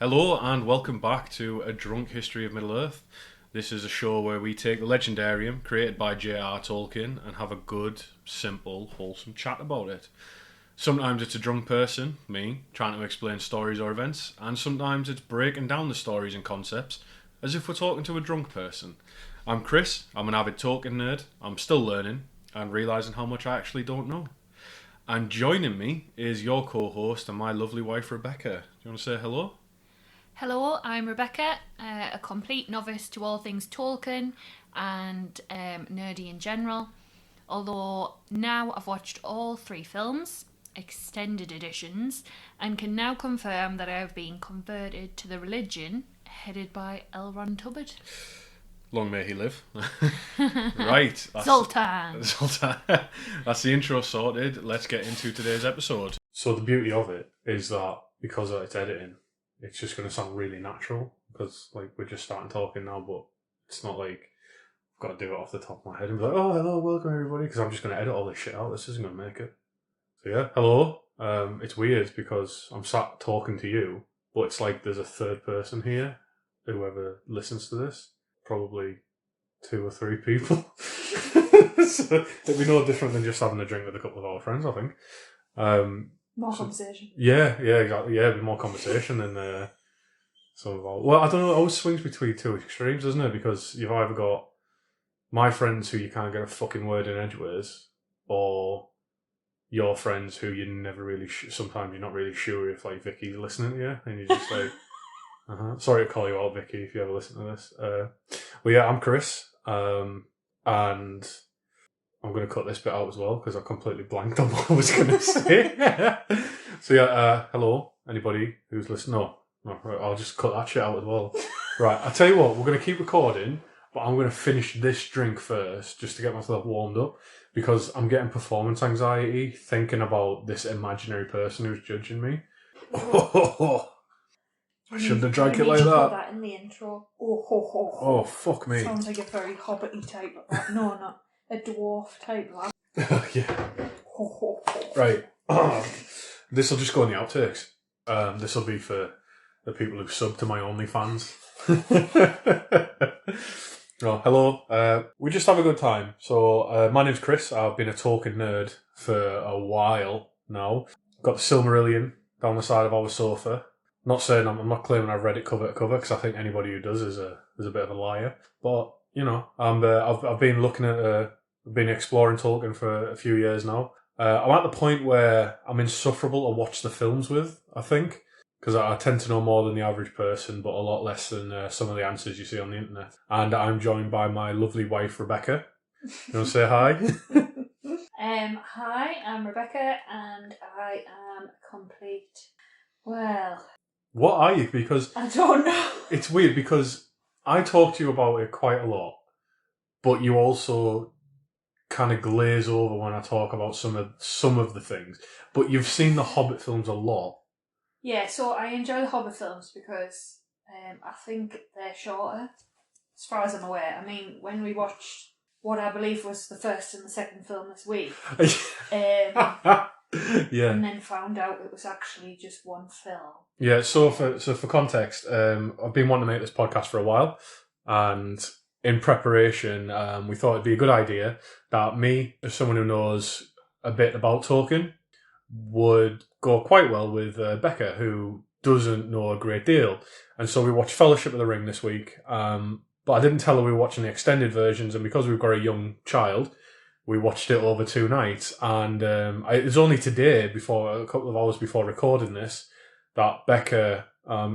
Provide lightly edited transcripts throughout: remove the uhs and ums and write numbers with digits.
Hello and welcome back to A Drunk History of Middle-earth. This is a show where we take the legendarium created by J.R.R. Tolkien and have a good, simple, wholesome chat about it. Sometimes it's a drunk person, me, trying to explain stories or events, and sometimes it's breaking down the stories and concepts as if we're talking to a drunk person. I'm Chris, I'm an avid Tolkien nerd, I'm still learning and realising how much I actually don't know. And joining me is your co-host and my lovely wife Rebecca. Do you want to say hello? Hello, I'm Rebecca, a complete novice to all things Tolkien and nerdy in general. Although now I've watched all 3 films, extended editions, and can now confirm that I have been converted to the religion headed by Elrond Tubbard. Long may he live. Right. Zoltan. That's the intro sorted. Let's get into today's episode. So the beauty of it is that because it's editing, it's just going to sound really natural because we're just starting talking now, but it's not like I've got to do it off the top of my head and be like, oh, hello, welcome everybody, because I'm just going to edit all this shit out. This isn't going to make it. So yeah, hello. It's weird because I'm sat talking to you, but it's like there's a third person here, whoever listens to this, probably 2 or 3 people. So it'd be no different than just having a drink with a couple of our friends, I think. More conversation. Yeah, exactly. Yeah, more conversation than some of our... Well, I don't know, it always swings between 2 extremes, doesn't it? Because you've either got my friends who you can't get a fucking word in edgeways, or your friends who you never really... sometimes you're not really sure if, Vicky's listening to you, and you're just like... Sorry to call you out, Vicky, if you ever listen to this. Well, yeah, I'm Chris, and I'm going to cut this bit out as well because I completely blanked on what I was going to say. So yeah, hello, anybody who's listening. No, right, I'll just cut that shit out as well. Right, I'll tell you what, we're going to keep recording, but I'm going to finish this drink first just to get myself warmed up because I'm getting performance anxiety thinking about this imaginary person who's judging me. I shouldn't have drank it like that. Put that in the intro. Oh, Oh, fuck me. Sounds like a very hobbity type of that. No, not a dwarf type of that. Yeah. Right. This will just go in the outtakes. This will be for the people who sub to my OnlyFans. Oh, hello. We just have a good time. So, my name's Chris. I've been a Tolkien nerd for a while now. Got the Silmarillion down the side of our sofa. Not saying I'm not claiming I've read it cover to cover because I think anybody who does is a bit of a liar. But you know, I've been looking at I've been exploring Tolkien for a few years now. I'm at the point where I'm insufferable to watch the films with. I think because I tend to know more than the average person, but a lot less than some of the answers you see on the internet. And I'm joined by my lovely wife Rebecca. You want to say hi? Hi, I'm Rebecca, and I am complete. Well. What are you? Because I don't know. It's weird because I talk to you about it quite a lot, but you also kind of glaze over when I talk about some of the things. But you've seen the Hobbit films a lot. Yeah, so I enjoy the Hobbit films because I think they're shorter, as far as I'm aware. I mean, when we watched what I believe was the first and the second film this week, yeah, and then found out it was actually just one film. Yeah, so for context, I've been wanting to make this podcast for a while, and in preparation, we thought it'd be a good idea that me, as someone who knows a bit about Tolkien, would go quite well with Becca, who doesn't know a great deal. And so we watched Fellowship of the Ring this week, but I didn't tell her we were watching the extended versions, and because we've got a young child, we watched it over 2 nights. And it was only today, a couple of hours before recording this, that Becca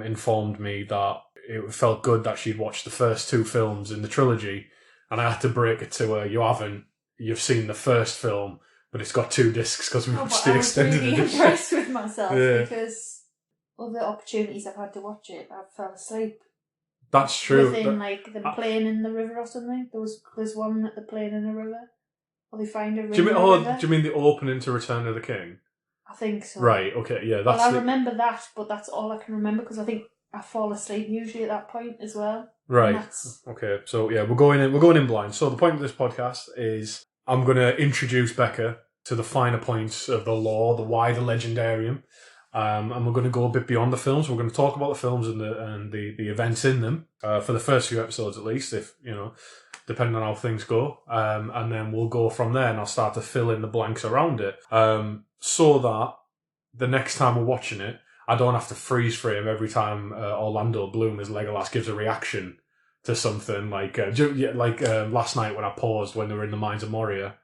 informed me that it felt good that she'd watched the first 2 films in the trilogy, and I had to break it to her. You've seen the first film, but it's got 2 discs because we watched the extended edition. I was really impressed with myself because other opportunities I've had to watch it, I fell asleep. That's true. Within them playing in the river or something. There's one that they're playing in a river, or they find a river. Do you mean the opening to Return of the King? I think so. Right, okay, yeah. I remember that, but that's all I can remember because I think I fall asleep usually at that point as well. Right. Okay, so yeah, we're going in blind. So the point of this podcast is I'm going to introduce Becca to the finer points of the lore, the wider legendarium, And we're going to go a bit beyond the films. We're going to talk about the films and the events in them for the first few episodes, at least, if depending on how things go. And then we'll go from there, and I'll start to fill in the blanks around it, so that the next time we're watching it, I don't have to freeze frame every time Orlando Bloom as Legolas gives a reaction to something like last night when I paused when they were in the Mines of Moria.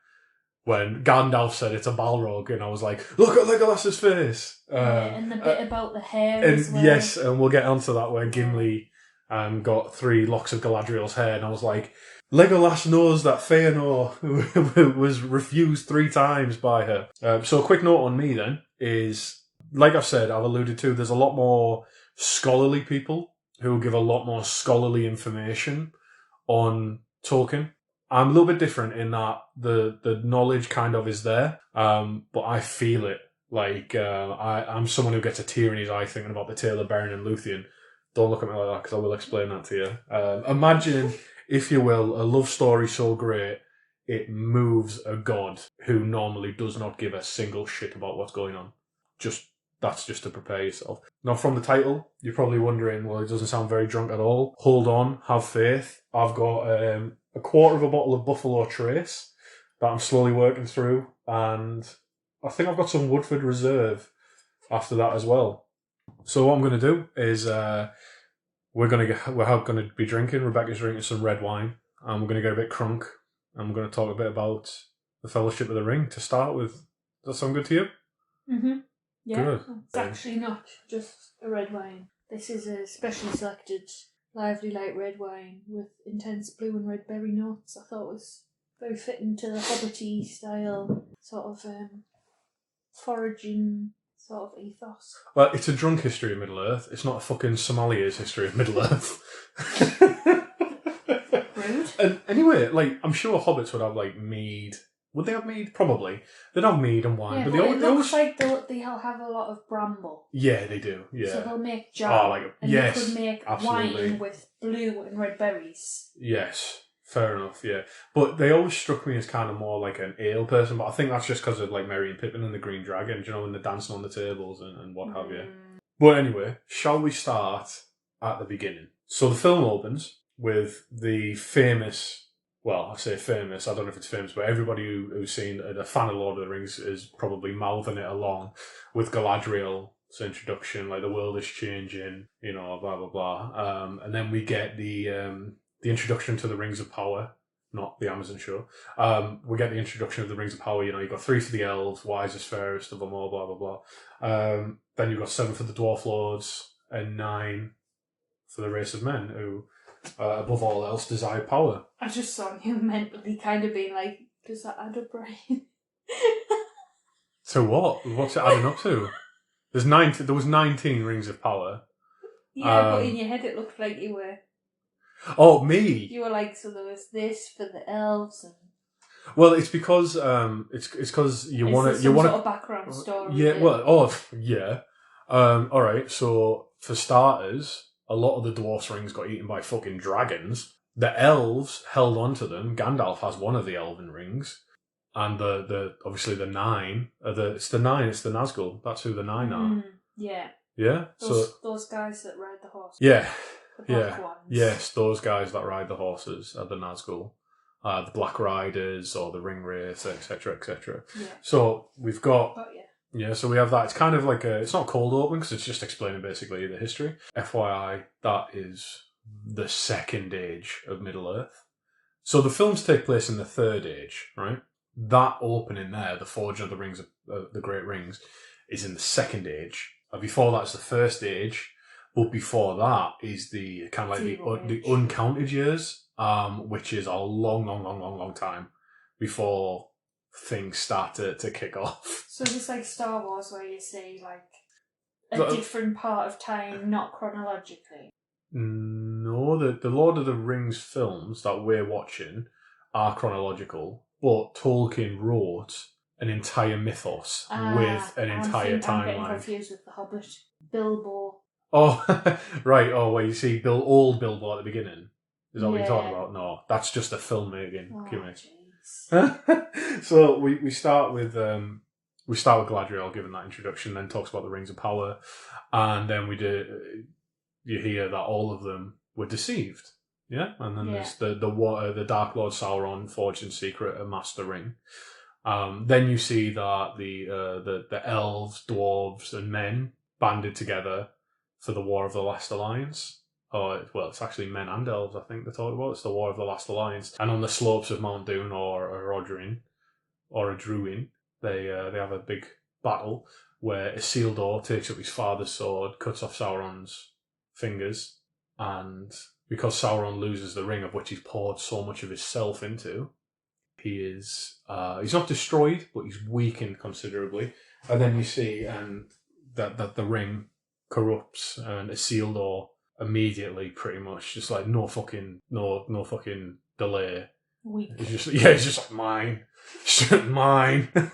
When Gandalf said it's a Balrog, and I was like, look at Legolas's face. And the bit about the hair as well. Yes, and we'll get onto that where Gimli got 3 locks of Galadriel's hair, and I was like, Legolas knows that Feanor was refused 3 times by her. So a quick note on me then is, like I've said, I've alluded to, there's a lot more scholarly people who give a lot more scholarly information on Tolkien. I'm a little bit different in that the knowledge kind of is there, but I feel it. Like, I'm someone who gets a tear in his eye thinking about the tale of Beren and Luthien. Don't look at me like that, because I will explain that to you. Imagine, if you will, a love story so great, it moves a god who normally does not give a single shit about what's going on. That's just to prepare yourself. Now, from the title, you're probably wondering, well, it doesn't sound very drunk at all. Hold on, have faith. I've got a quarter of a bottle of Buffalo Trace that I'm slowly working through, and I think I've got some Woodford Reserve after that as well. So what I'm going to do is we're going to be drinking. Rebecca's drinking some red wine, and we're going to get a bit crunk, and we're going to talk a bit about the Fellowship of the Ring to start with. Does that sound good to you? Mm-hmm. Yeah, good. It's actually not just a red wine. This is a specially selected lively light red wine with intense blue and red berry notes. I thought it was very fitting to the hobbity style sort of foraging sort of ethos. Well, it's a drunk history of Middle Earth. It's not a fucking Somalia's history of Middle Earth. Rude. And anyway, like, I'm sure hobbits would have like mead. Would they have mead? Probably. They'd have mead and wine, Yeah, but but they it looks always... like they'll have a lot of bramble. Yeah, they do. Yeah. So they'll make jam. Oh, like, and yes, they could make absolutely. wine with blue and red berries. Yes, fair enough. Yeah, but they always struck me as kind of more like an ale person. But I think that's just because of like Merry and Pippin and the Green Dragon, you know, when they're dancing on the tables and what have you. But anyway, shall we start at the beginning? So the film opens with the famous. Well, I say famous, I don't know if it's famous, but everybody who's seen a fan of Lord of the Rings is probably mouthing it along with Galadriel's introduction, like the world is changing, you know, blah, blah, blah. And then we get the introduction to the Rings of Power, not the Amazon show. We get the introduction of the Rings of Power, you know, you've got 3 for the elves, wisest, fairest of them all, blah, blah, blah. Then you've got 7 for the Dwarf Lords and 9 for the race of men who... above all else, desire power. I just saw you mentally kind of being like, does that add up right? To what? What's it adding up to? There was 19 rings of power. Yeah, but in your head it looked like you were... Oh, me? You were like, so there was this for the elves and... Well, it's because you want to... sort of background story? Yeah, yeah. All right, so for starters... A lot of the dwarfs' rings got eaten by fucking dragons. The elves held on to them. Gandalf has one of the elven rings. And the obviously the 9. It's the Nazgul. That's who the 9 are. Yeah. Yeah? Those guys that ride the horse. Yeah. The black ones. Yes, those guys that ride the horses are the Nazgul. The Black Riders or the Ring Wraiths, etc., etc. Yeah. So we've got... Oh, yeah. Yeah, so we have that. It's kind of like it's not cold open because it's just explaining basically the history. FYI, that is the second age of Middle Earth. So the films take place in the third age, right? That opening there, the Forging of the Rings, the Great Rings, is in the second age. Before that's the first age, but before that is the kind of like the uncounted years, which is a long time before things start to kick off. So it's like Star Wars where you see like a different part of time, not chronologically. No, the Lord of the Rings films that we're watching are chronological, but Tolkien wrote an entire mythos with an entire timeline. I'm getting confused with The Hobbit. Bilbo. Oh, right. Oh, where you see old Bilbo at the beginning. Is that what you're talking about? No, that's just a filmmaking gimmick. So we start with we start with Galadriel giving that introduction, then talks about the Rings of Power, and then you hear that all of them were deceived. Yeah, and then there's the Dark Lord Sauron forged in secret a master ring. Then you see that the elves, dwarves, and men banded together for the War of the Last Alliance. It's actually men and elves, I think they talk about. It's the War of the Last Alliance. And on the slopes of Mount Doom or Adruin, they have a big battle where Isildur takes up his father's sword, cuts off Sauron's fingers, and because Sauron loses the ring of which he's poured so much of his self into, he's not destroyed, but he's weakened considerably. And then you see that the ring corrupts, and Isildur immediately, pretty much, just like no fucking delay. Weak. It's just like mine,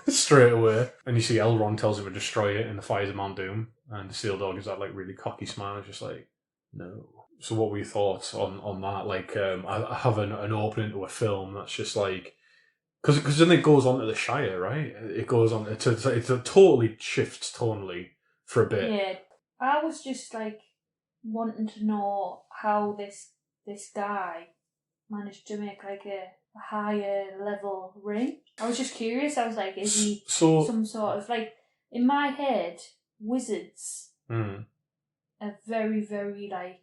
straight away. And you see Elrond tells him to destroy it in the fires of Mount Doom, and Isildur gives that like really cocky smile, just like no. So what were your thoughts on that? Like, I have an opening to a film that's just like, because then it goes on to the Shire, right? It goes on it totally shifts tonally for a bit. Yeah, I was just like wanting to know how this guy managed to make like a higher level ring. I was just curious. I was like, is he some sort of like, in my head, wizards are very, very like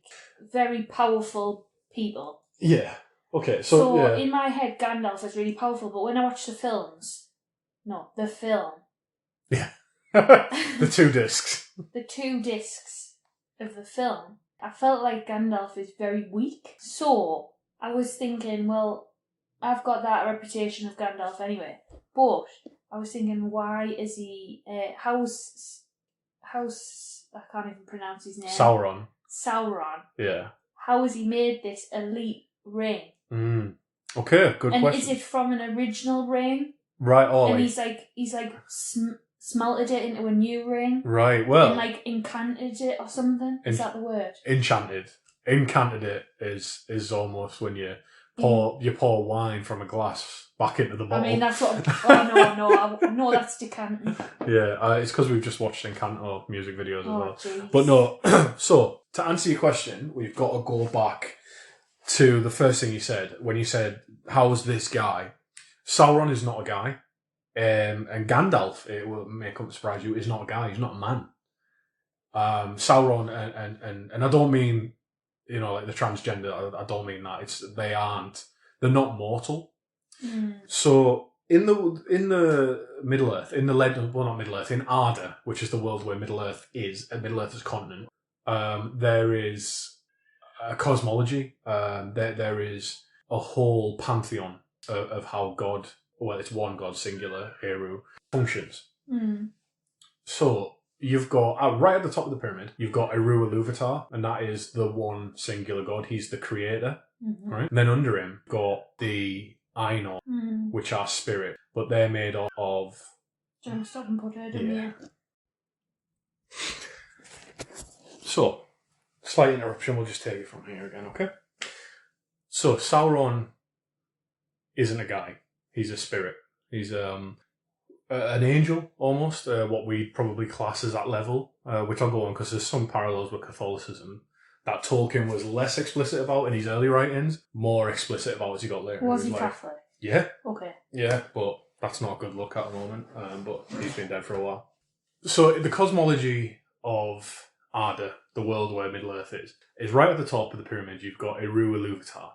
very powerful people. Yeah. Okay. So in my head, Gandalf is really powerful, but when I watch the film. Yeah. The 2 discs. The 2 discs of the film, I felt like Gandalf is very weak. So I was thinking, well, I've got that reputation of Gandalf anyway. But I was thinking, why is he? How's I can't even pronounce his name. Sauron. Yeah. How has he made this elite ring? Okay, good question. And is it from an original ring? Right. And he's like smelted it into a new ring. Right. Well. And like encanted it or something. Is that the word? Enchanted. Encanted it is almost when you pour wine from a glass back into the bottle. I mean, that's what. No, that's decanting. Yeah, it's because we've just watched Encanto music videos as well. Geez. But no, so to answer your question, we've got to go back to the first thing you said when you said, "How's this guy?" Sauron is not a guy, and Gandalf, it will may come to surprise you, is not a guy. He's not a man. Sauron and I don't mean, like the transgender. I don't mean that. They're not mortal. So in the Middle Earth, in Arda, which is the world where Middle Earth is, and Middle Earth is continent, there is a cosmology. There is a whole pantheon of how God, well, it's one God, singular, Eru, functions. So you've got, right at the top of the pyramid, you've got Eru Ilúvatar, and that is the one singular God. He's the creator, right? And then under him, you've got the Ainur, which are spirit, but they're made of... Do you want to stop and put it in here? So, slight interruption, we'll just take it from here again, okay? So, Sauron isn't a guy. He's a spirit. He's an angel, almost, what we'd probably class as that level, which I'll go on because there's some parallels with Catholicism that Tolkien was less explicit about in his early writings, more explicit about as he got later. Was he Catholic? Yeah. Okay. Yeah, but that's not a good look at the moment, but he's been dead for a while. So the cosmology of Arda, the world where Middle-earth is right at the top of the pyramid. You've got Eru Ilúvatar,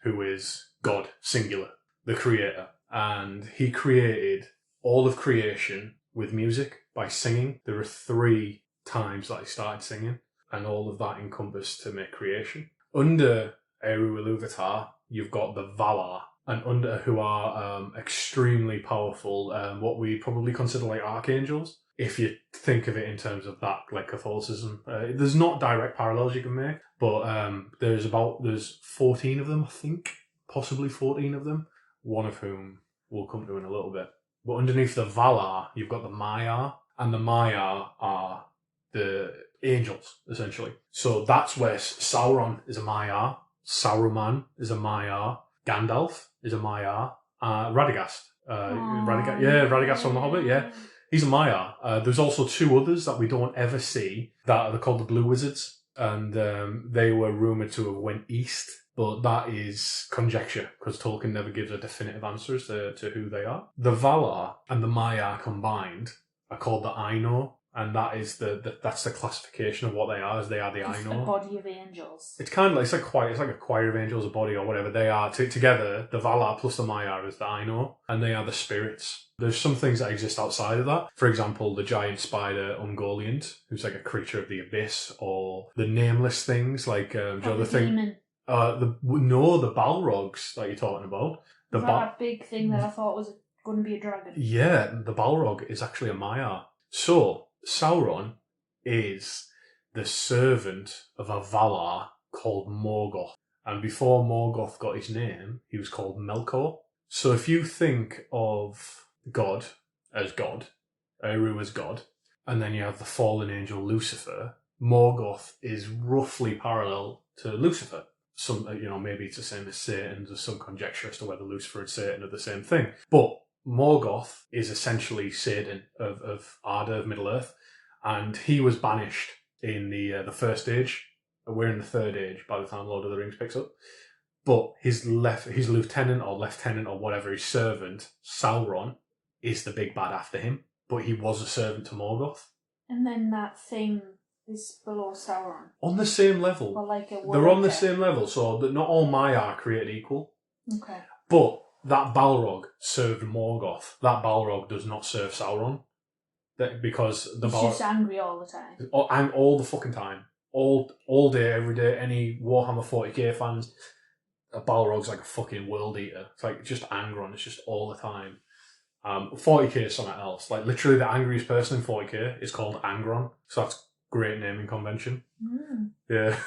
who is God, singular, the creator. And he created all of creation with music by singing. There are 3 times that he started singing, and all of that encompassed to make creation. Under Eru Ilúvatar, you've got the Valar, and under who are extremely powerful, what we probably consider like archangels, if you think of it in terms of that, like Catholicism. There's not direct parallels you can make, but there's 14 of them, I think, possibly 14 of them, one of whom we'll come to in a little bit. But underneath the Valar, you've got the Maiar, and the Maiar are the angels, essentially. So that's where Sauron is a Maiar, Saruman is a Maiar, Gandalf is a Maiar, Radagast. Radagast from The Hobbit, yeah. He's a Maiar. There's also two others that we don't ever see that are called the Blue Wizards, and they were rumoured to have went east, but that is conjecture because Tolkien never gives a definitive answer as to who they are. The Valar and the Maiar combined are called the Ainur, and that is that's the classification of what they are. As they are the Just Ainur. a body of angels. It's kind of like it's like a choir of angels, a body or whatever. They are together. The Valar plus the Maiar is the Ainur, and they are the spirits. There's some things that exist outside of that. For example, the giant spider Ungoliant, who's like a creature of the abyss, or the nameless things like The demon. The Balrogs that you're talking about. Is that big thing that I thought was going to be a dragon? Yeah, the Balrog is actually a Maiar. So Sauron is the servant of a Valar called Morgoth. And before Morgoth got his name, he was called Melkor. So if you think of God as God, Eru as God, and then you have the fallen angel Lucifer, Morgoth is roughly parallel to Lucifer. Some, maybe it's the same as Satan. There's some conjecture as to whether Lucifer and Satan are the same thing. But Morgoth is essentially Satan of Arda, of Middle-earth, and he was banished in the First Age. We're in the Third Age by the time Lord of the Rings picks up. But his lieutenant or whatever, his servant, Sauron, is the big bad after him. But he was a servant to Morgoth. And then that thing is below Sauron. On the same level. Or like a worker. They're on the same level, so that not all Maiar are created equal. Okay. But that Balrog served Morgoth. That Balrog does not serve Sauron. Because the He's just angry all the time. All the fucking time. All day, every day. Any Warhammer 40k fans, a Balrog's like a fucking world eater. It's like just Angron. It's just all the time. 40k is something else. Like literally the angriest person in 40k is called Angron. So that's great naming convention. Mm. Yeah.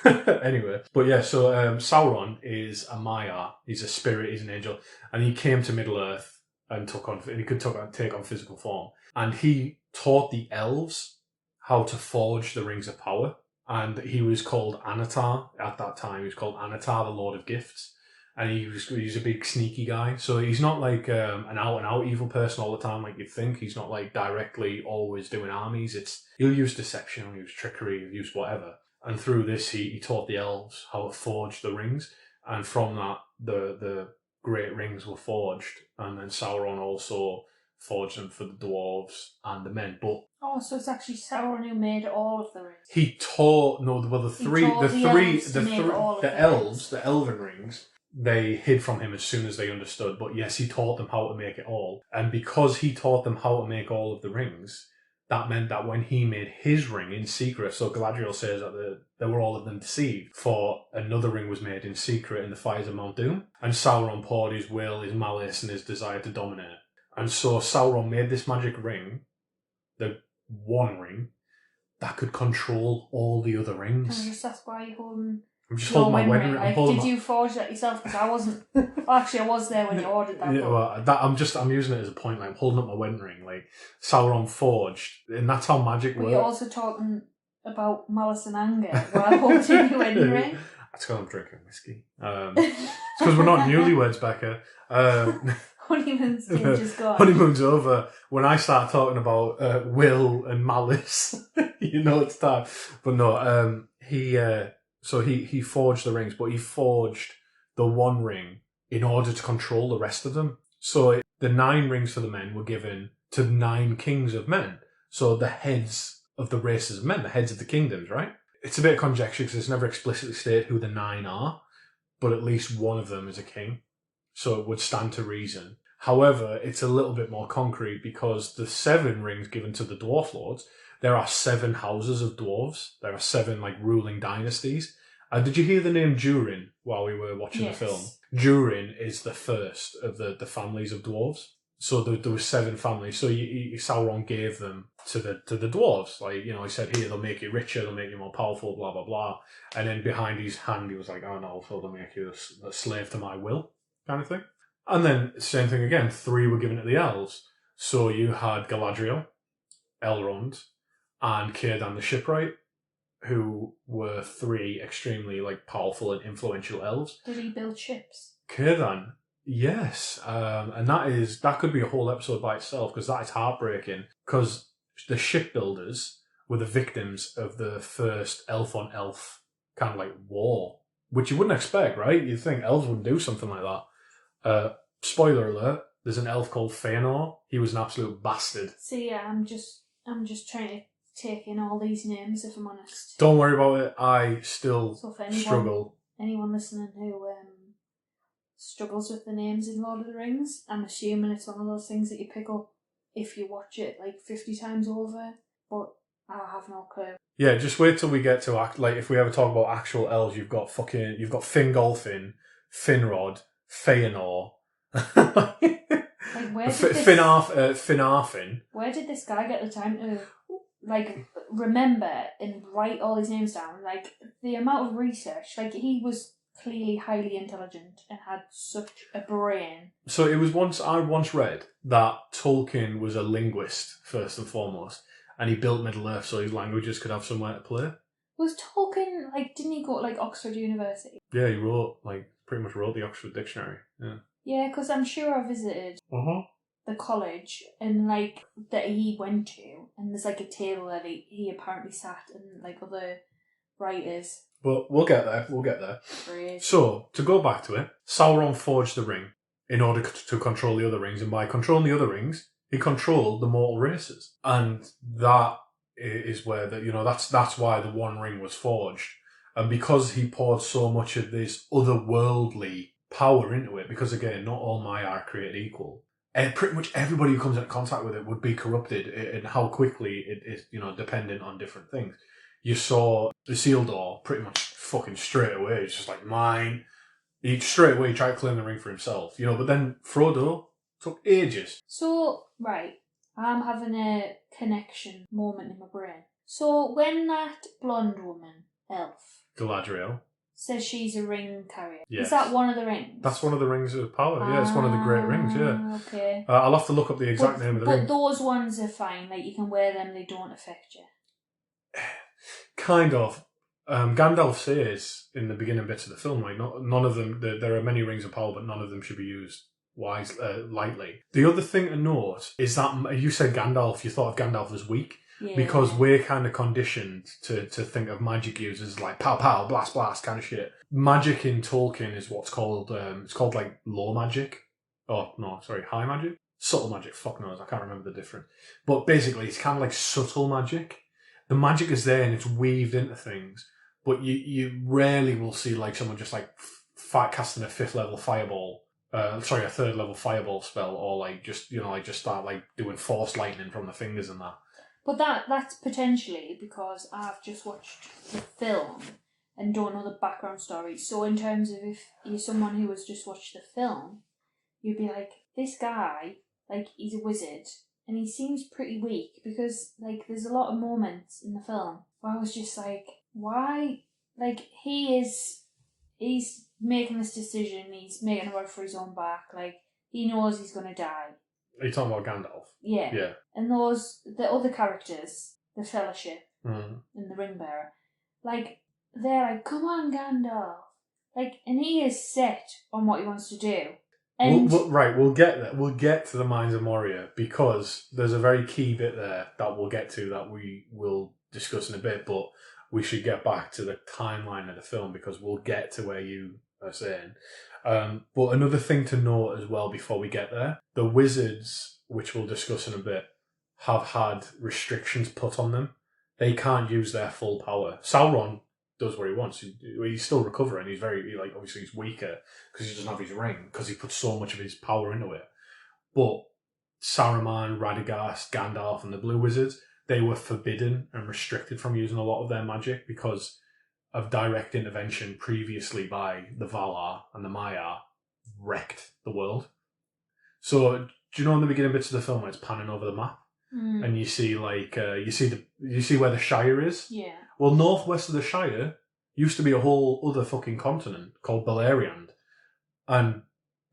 Anyway. But yeah, so Sauron is a Maiar. He's a spirit, he's an angel. And he came to Middle-earth and he could take on physical form. And he taught the elves how to forge the Rings of Power. And he was called Anatar at that time. He was called Anatar, the Lord of Gifts. And he's a big sneaky guy. So he's not like an out-and-out evil person all the time like you'd think. He's not like directly always doing armies. He'll use deception, he'll use trickery, he'll use whatever. And through this, he taught the elves how to forge the rings. And from that, the great rings were forged. And then Sauron also forged them for the dwarves and the men. But so it's actually Sauron who made all of the rings. He taught the elven rings. They hid from him as soon as they understood. But yes, he taught them how to make it all. And because he taught them how to make all of the rings, that meant that when he made his ring in secret, so Galadriel says that they were all of them deceived, for another ring was made in secret in the fires of Mount Doom. And Sauron poured his will, his malice, and his desire to dominate. And so Sauron made this magic ring, the one ring, that could control all the other rings. That's why you're holding... I'm just holding my wedding ring. Did you forge that yourself? Because I wasn't. Actually, I was there when you ordered that. Yeah, well, I'm using it as a point. Like I'm holding up my wedding ring. Like Sauron forged, and that's how magic works. But you're also talking about malice and anger while holding your wedding ring. That's because I'm drinking whiskey. It's because we're not newlyweds, Becca. Honeymoon stage is gone. Honeymoon's over. When I start talking about will and malice, it's time. But no, So he forged the rings, but he forged the one ring in order to control the rest of them. So the 9 rings for the men were given to 9 kings of men. So the heads of the races of men, the heads of the kingdoms, right? It's a bit of conjecture because it's never explicitly stated who the 9 are, but at least one of them is a king. So it would stand to reason. However, it's a little bit more concrete because the 7 rings given to the dwarf lords, there are 7 houses of dwarves. There are 7 ruling dynasties. Did you hear the name Durin while we were watching the film? Durin is the first of the families of dwarves. So there were 7 families. So Sauron gave them to the dwarves. He said, here, they'll make you richer, they'll make you more powerful, blah, blah, blah. And then behind his hand, he was like, oh no, so they'll make you a slave to my will, kind of thing. And then, same thing again, 3 were given to the elves. So you had Galadriel, Elrond, and Círdan the Shipwright, who were 3 extremely powerful and influential elves. Did he build ships? Círdan, Yes, and that could be a whole episode by itself because that is heartbreaking. Because the shipbuilders were the victims of the first elf on elf kind of like war, which you wouldn't expect, right? You'd think elves wouldn't do something like that. Spoiler alert: there's an elf called Fëanor. He was an absolute bastard. See, yeah, I'm just trying to take in all these names, if I'm honest. Don't worry about it. I still So for struggle. anyone listening who struggles with the names in Lord of the Rings, I'm assuming it's one of those things that you pick up if you watch it like 50 times over, but I have no clue. Yeah, just wait till we get to if we ever talk about actual elves, you've got Fingolfin, Finrod, Fëanor. Like Finarfin. Where did this guy get the time to remember and write all these names down? Like the amount of research, like he was clearly highly intelligent and had such a brain. So I once read that Tolkien was a linguist first and foremost, and he built Middle Earth so his languages could have somewhere to play. Was Tolkien didn't he go to Oxford University? Yeah, he pretty much wrote the Oxford Dictionary. Yeah. Yeah, because I'm sure I visited the college and that he went to, and there's a table that he apparently sat and other writers. But we'll get there. Great. So, to go back to it, Sauron forged the ring in order to control the other rings, and by controlling the other rings, he controlled the mortal races. And that is where that's why the One Ring was forged. And because he poured so much of this otherworldly power into it, because again, not all Maiar are created equal. And pretty much everybody who comes into contact with it would be corrupted, and how quickly it is, dependent on different things. You saw the Isildur pretty much fucking straight away. It's just mine. He straight away tried to claim the ring for himself, but then Frodo took ages. So, right, I'm having a connection moment in my brain. So, when that blonde woman, elf, Galadriel, says she's a ring carrier, yes. Is that one of the rings? That's one of the rings of power. Yeah, it's one of the great rings. Yeah. Okay. I'll have to look up the exact name of the ring. But those ones are fine. You can wear them; they don't affect you. Kind of. Gandalf says in the beginning bits of the film, none of them. There are many rings of power, but none of them should be used lightly. The other thing to note is that you said Gandalf. You thought of Gandalf as weak. Yeah. Because we're kind of conditioned to think of magic users like pow pow, blast blast kind of shit. Magic in Tolkien is what's called low magic. Oh no, sorry, high magic, subtle magic. Fuck knows, I can't remember the difference. But basically, it's kind of like subtle magic. The magic is there and it's weaved into things, but you rarely will see someone just casting a 5th level fireball. A 3rd level fireball spell, or just start doing force lightning from the fingers and that. But that's potentially because I've just watched the film and don't know the background story. So in terms of if you're someone who has just watched the film, you'd be like, this guy, he's a wizard and he seems pretty weak because there's a lot of moments in the film where I was just why? He's making this decision, he's making a run for his own back, he knows he's going to die. Are you talking about Gandalf? Yeah. Yeah. And the other characters, the Fellowship and the Ring Bearer, they're come on, Gandalf. And he is set on what he wants to do. And we'll get there. We'll get to the Mines of Moria because there's a very key bit there that we'll get to that we will discuss in a bit, but we should get back to the timeline of the film because we'll get to where you are saying. But another thing to note as well before we get there, the wizards, which we'll discuss in a bit, have had restrictions put on them. They can't use their full power. Sauron does what he wants. He's still recovering. He's obviously he's weaker because he doesn't have his ring because he put so much of his power into it. But Saruman, Radagast, Gandalf and the Blue Wizards, they were forbidden and restricted from using a lot of their magic because of direct intervention previously by the Valar and the Maiar wrecked the world. So do you know in the beginning bits of the film when it's panning over the map and you see you see where the Shire is? Yeah. Well, northwest of the Shire used to be a whole other fucking continent called Beleriand. And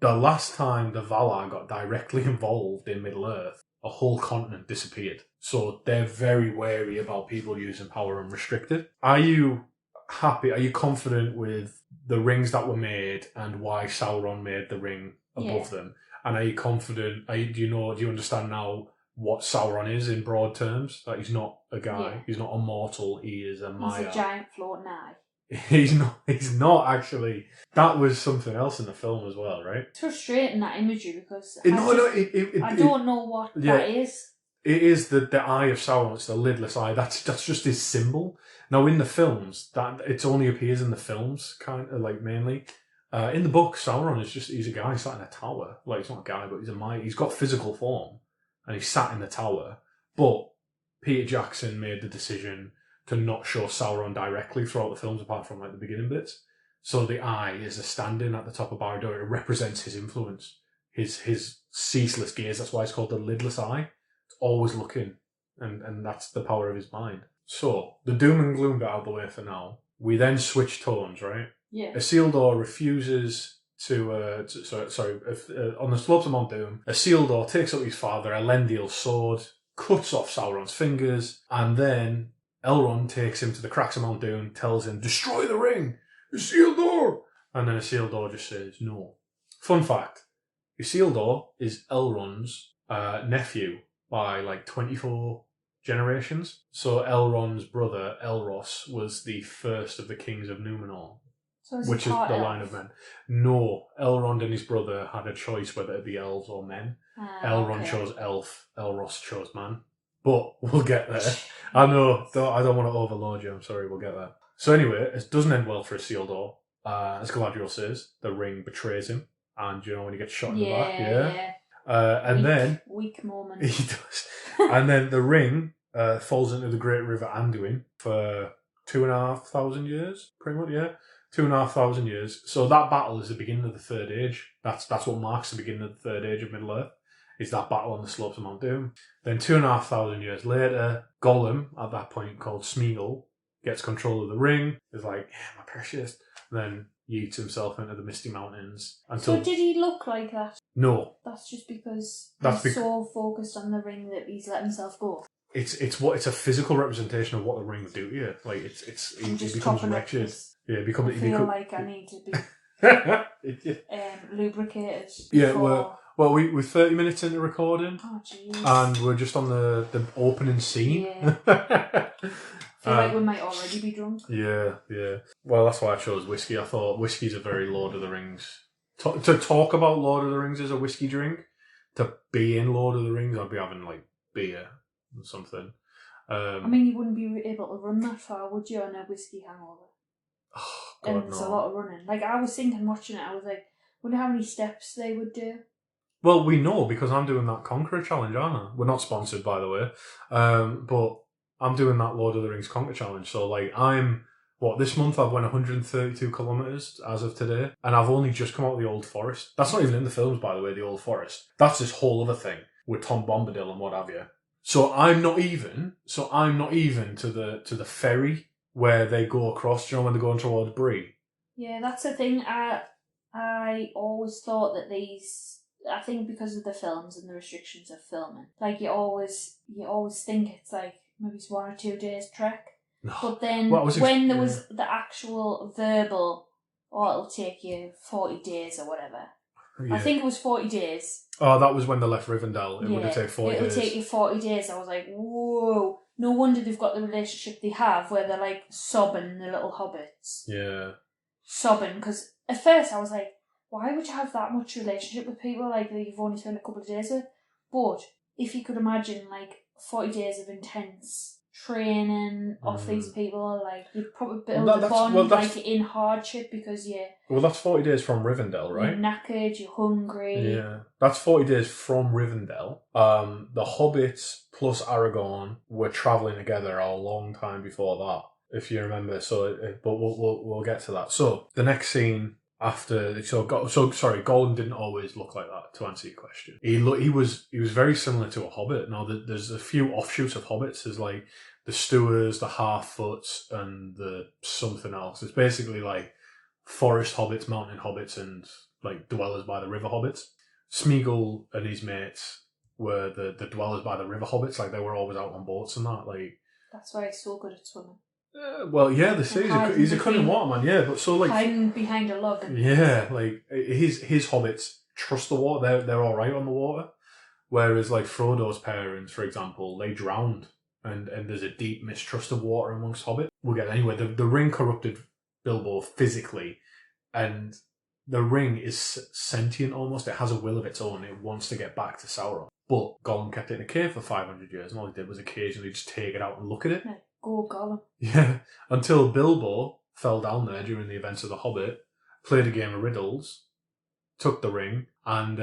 the last time the Valar got directly involved in Middle-earth, a whole continent disappeared. So they're very wary about people using power unrestricted. Are you happy? Are you confident with the rings that were made and why Sauron made the ring above them? And are you confident? Do you understand now what Sauron is in broad terms? That he's not a guy. Yeah. He's not a mortal. He is a Maiar. He's a giant floating eye. He's not actually. That was something else in the film as well, right? It's frustrating, that imagery, because I don't know what that is. It is the eye of Sauron. It's the lidless eye. That's just his symbol. Now in the films, that it only appears in the films, kind of like mainly. In the book, Sauron he's a guy sat in a tower. Like, he's not a guy, but he's a Maiar. He's got physical form, and he's sat in the tower. But Peter Jackson made the decision to not show Sauron directly throughout the films, apart from like the beginning bits. So the eye is a stand-in at the top of Barad-dûr. It represents his influence, his ceaseless gaze. That's why it's called the lidless eye. It's always looking, and that's the power of his mind. So the doom and gloom bit out of the way for now. We then switch tones, right? Yeah. Isildur refuses on the slopes of Mount Doom, Isildur takes up his father, Elendil's sword, cuts off Sauron's fingers, and then Elrond takes him to the cracks of Mount Doom, tells him, destroy the ring! Isildur! And then Isildur just says, no. Fun fact, Isildur is Elrond's nephew by like 24 generations. So Elrond's brother, Elros, was the first of the kings of Númenor. So which is the line of men. No, Elrond and his brother had a choice whether it be elves or men. Elrond chose elf, Elros chose man. But we'll get there. I know, I don't want to overload you, I'm sorry, we'll get there. So anyway, it doesn't end well for Isildur. As Galadriel says, the ring betrays him. And you know when he gets shot in the back? Yeah. Weak moment. He does. And then the ring falls into the great river Anduin for 2,500 years, pretty much, yeah. 2,500 years. So that battle is the beginning of the Third Age. That's what marks the beginning of the Third Age of Middle-earth, is that battle on the slopes of Mount Doom. Then 2,500 years later, Gollum, at that point called Smeagol, gets control of the ring, is like, yeah, my precious. Then yeets himself into the Misty Mountains. So did he look like that? No. That's just because he's so focused on the ring that he's let himself go. It's a physical representation of what the ring would do to you. Like he becomes wretched. Yeah, I feel like I need to be lubricated. Yeah, we're 30 minutes into recording. Oh, jeez. And we're just on the opening scene. Yeah. I feel like we might already be drunk. Yeah. Well, that's why I chose whiskey. I thought whiskey's a very Lord of the Rings. To talk about Lord of the Rings as a whiskey drink, to be in Lord of the Rings, I'd be having like beer or something. I mean, you wouldn't be able to run that far, would you, on a whiskey hangover? Oh, God, and it's a lot of running. Like, I was thinking, watching it, I was like, wonder how many steps they would do. Well, we know because I'm doing that Conqueror challenge, aren't I? We're not sponsored, by the way. But I'm doing that Lord of the Rings Conqueror challenge. So, like, this month I've went 132 kilometres as of today. And I've only just come out of the Old Forest. That's not even in the films, by the way, the Old Forest. That's this whole other thing with Tom Bombadil and what have you. So I'm not even to the ferry where they go across, you know, when they're going towards Bree. Yeah, that's the thing. I always thought that I think because of the films and the restrictions of filming, like you always think it's like maybe it's 1 or 2 days trek. No. But then when there was the actual verbal, it'll take you 40 days or whatever. Yeah. I think it was 40 days. Oh, that was when they left Rivendell. It would take 40 days. It'll take you 40 days. I was like, whoa. No wonder they've got the relationship they have where they're like sobbing, the little hobbits. Yeah. Sobbing. Because at first I was like, why would you have that much relationship with people like that you've only spent a couple of days with? But if you could imagine like 40 days of intense training of these people, like you'd probably build a bond like in hardship because Well, that's 40 days from Rivendell, right? You're knackered, you're hungry. Yeah, that's 40 days from Rivendell. The hobbits plus Aragorn were travelling together a long time before that, if you remember. So, but we'll get to that. So the next scene after Gollum didn't always look like that. To answer your question, he was very similar to a hobbit. Now there's a few offshoots of hobbits. There's like the Stewards, the Half-Foots, and the something else. It's basically like forest hobbits, mountain hobbits, and like dwellers by the river hobbits. Smeagol and his mates were the dwellers by the river hobbits. Like they were always out on boats and that. Like that's why he's so good at swimming. Well, yeah, they say he's a cunning waterman. Yeah, but so like hiding behind a log. Yeah, like his hobbits trust the water. They're all right on the water. Whereas, like, Frodo's parents, for example, they drowned. And there's a deep mistrust of water amongst hobbits. We'll get anyway. The ring corrupted Bilbo physically, and the ring is sentient almost. It has a will of its own. It wants to get back to Sauron. But Gollum kept it in a cave for 500 years, and all he did was occasionally just take it out and look at it. Yeah, go Gollum. Yeah, until Bilbo fell down there during the events of The Hobbit, played a game of riddles, took the ring, and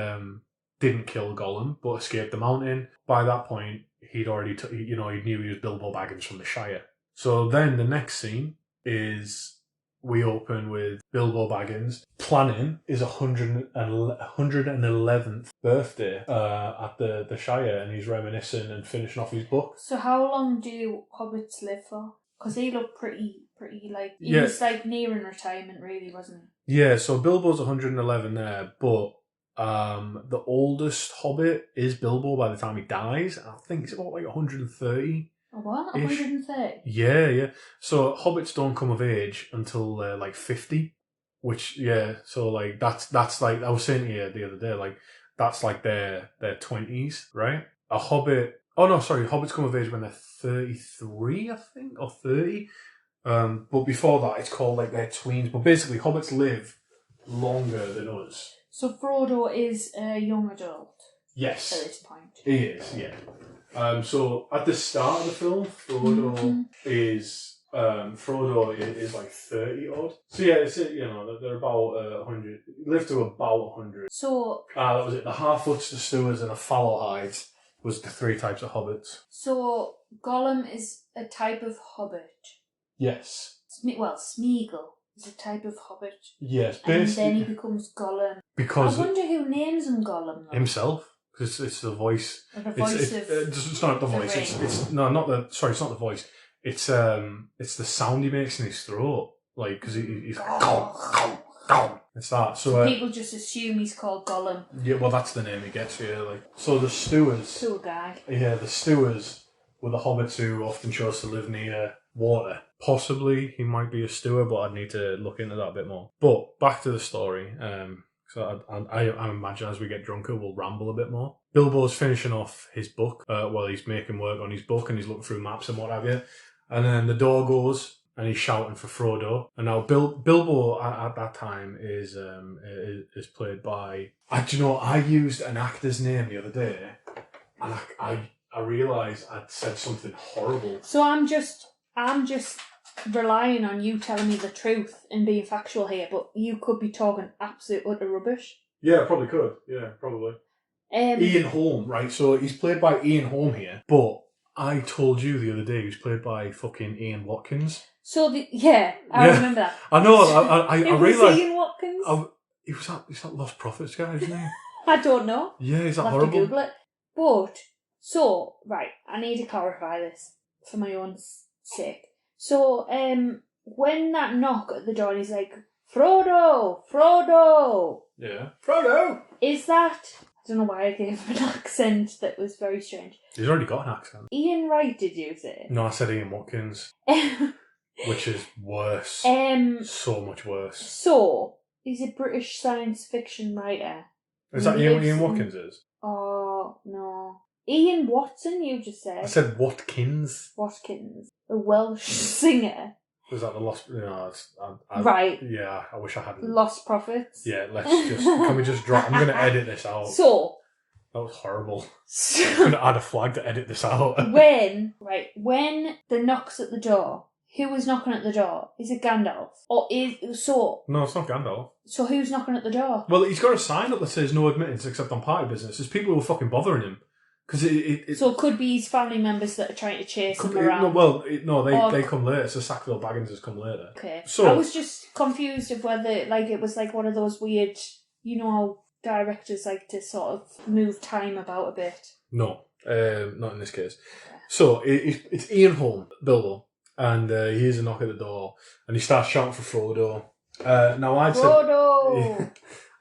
didn't kill Gollum, but escaped the mountain. By that point, he'd already, he knew he was Bilbo Baggins from the Shire. So then the next scene is we open with Bilbo Baggins planning his 111th birthday at the Shire, and he's reminiscing and finishing off his book. So how long do hobbits live for? Because he looked pretty like he was like nearing retirement, really, wasn't he? Yeah. So Bilbo's 111 there, but the oldest hobbit is Bilbo by the time he dies. I think it's about like 130. A what? 130? Yeah. So hobbits don't come of age until they're like 50, which, so like that's like, I was saying to you the other day, like that's like their 20s, right? Hobbits come of age when they're 33, I think, or 30. But before that, it's called like their tweens. But basically, hobbits live longer than us. So Frodo is a young adult. Yes. At this point. He is, yeah. So at the start of the film, Frodo is like 30 odd. So yeah, they're about 100. Live to about 100. So that was it. The Harfoots, the Stewards, and the Fallowhides was the 3 types of hobbits. So Gollum is a type of hobbit. Yes. Smeagol is a type of hobbit. Yes, basically. And then he becomes Gollum. Because I wonder who names him Gollum, though. Himself. Because it's the voice. The voice it's not the voice. It's not the voice. It's the sound he makes in his throat. Like, because he's Gollum. It's that. So people just assume he's called Gollum. Yeah, well, that's the name he gets. Yeah, like so the Stewards. Poor guy. Yeah, the Stewards were the hobbits who often chose to live near water. Possibly he might be a steward, but I'd need to look into that a bit more. But back to the story. So I imagine as we get drunker, we'll ramble a bit more. Bilbo's finishing off his book. He's making work on his book and he's looking through maps and what have you. And then the door goes and he's shouting for Frodo. And now Bilbo at that time is played by... I used an actor's name the other day and I realised I'd said something horrible. So I'm just relying on you telling me the truth and being factual here, but you could be talking absolute utter rubbish. Yeah, probably could. Yeah, probably. Ian Holm, right? So he's played by Ian Holm here, but I told you the other day he was played by fucking Ian Watkins. So I remember that. I know. I realised. Ian Watkins. He was that Lost Prophets guy, isn't he? I don't know. Yeah, is that I'll horrible? have to Google it. But so right, I need to clarify this for my own sake. So, when that knock at the door and he's like, Frodo! Yeah. Frodo! Is that... I don't know why I gave him an accent that was very strange. He's already got an accent. Ian Wright, did you say? No, I said Ian Watkins. Which is worse. So much worse. So, he's a British science fiction writer. Is that Ian Watkins is? Oh, no. Ian Watson, you just said. I said Watkins. A Welsh singer. Was that the Lost... Right. Yeah, I wish I hadn't. Lost Prophets. Yeah, can we just drop... I'm going to edit this out. So... That was horrible. I'm going to add a flag to edit this out. When the knocks at the door, who was knocking at the door? Is it Gandalf? Or is... So... No, it's not Gandalf. So who's knocking at the door? Well, he's got a sign up that says no admittance except on party business. There's people who are fucking bothering him. So it could be his family members that are trying to chase him around. They come later. So Sackville Baggins has come later. Okay. So I was just confused of whether it was like one of those weird, how directors like to sort of move time about a bit. No, not in this case. Yeah. So it's Ian Holm, Bilbo, and he hears a knock at the door, and he starts shouting for Frodo. Frodo!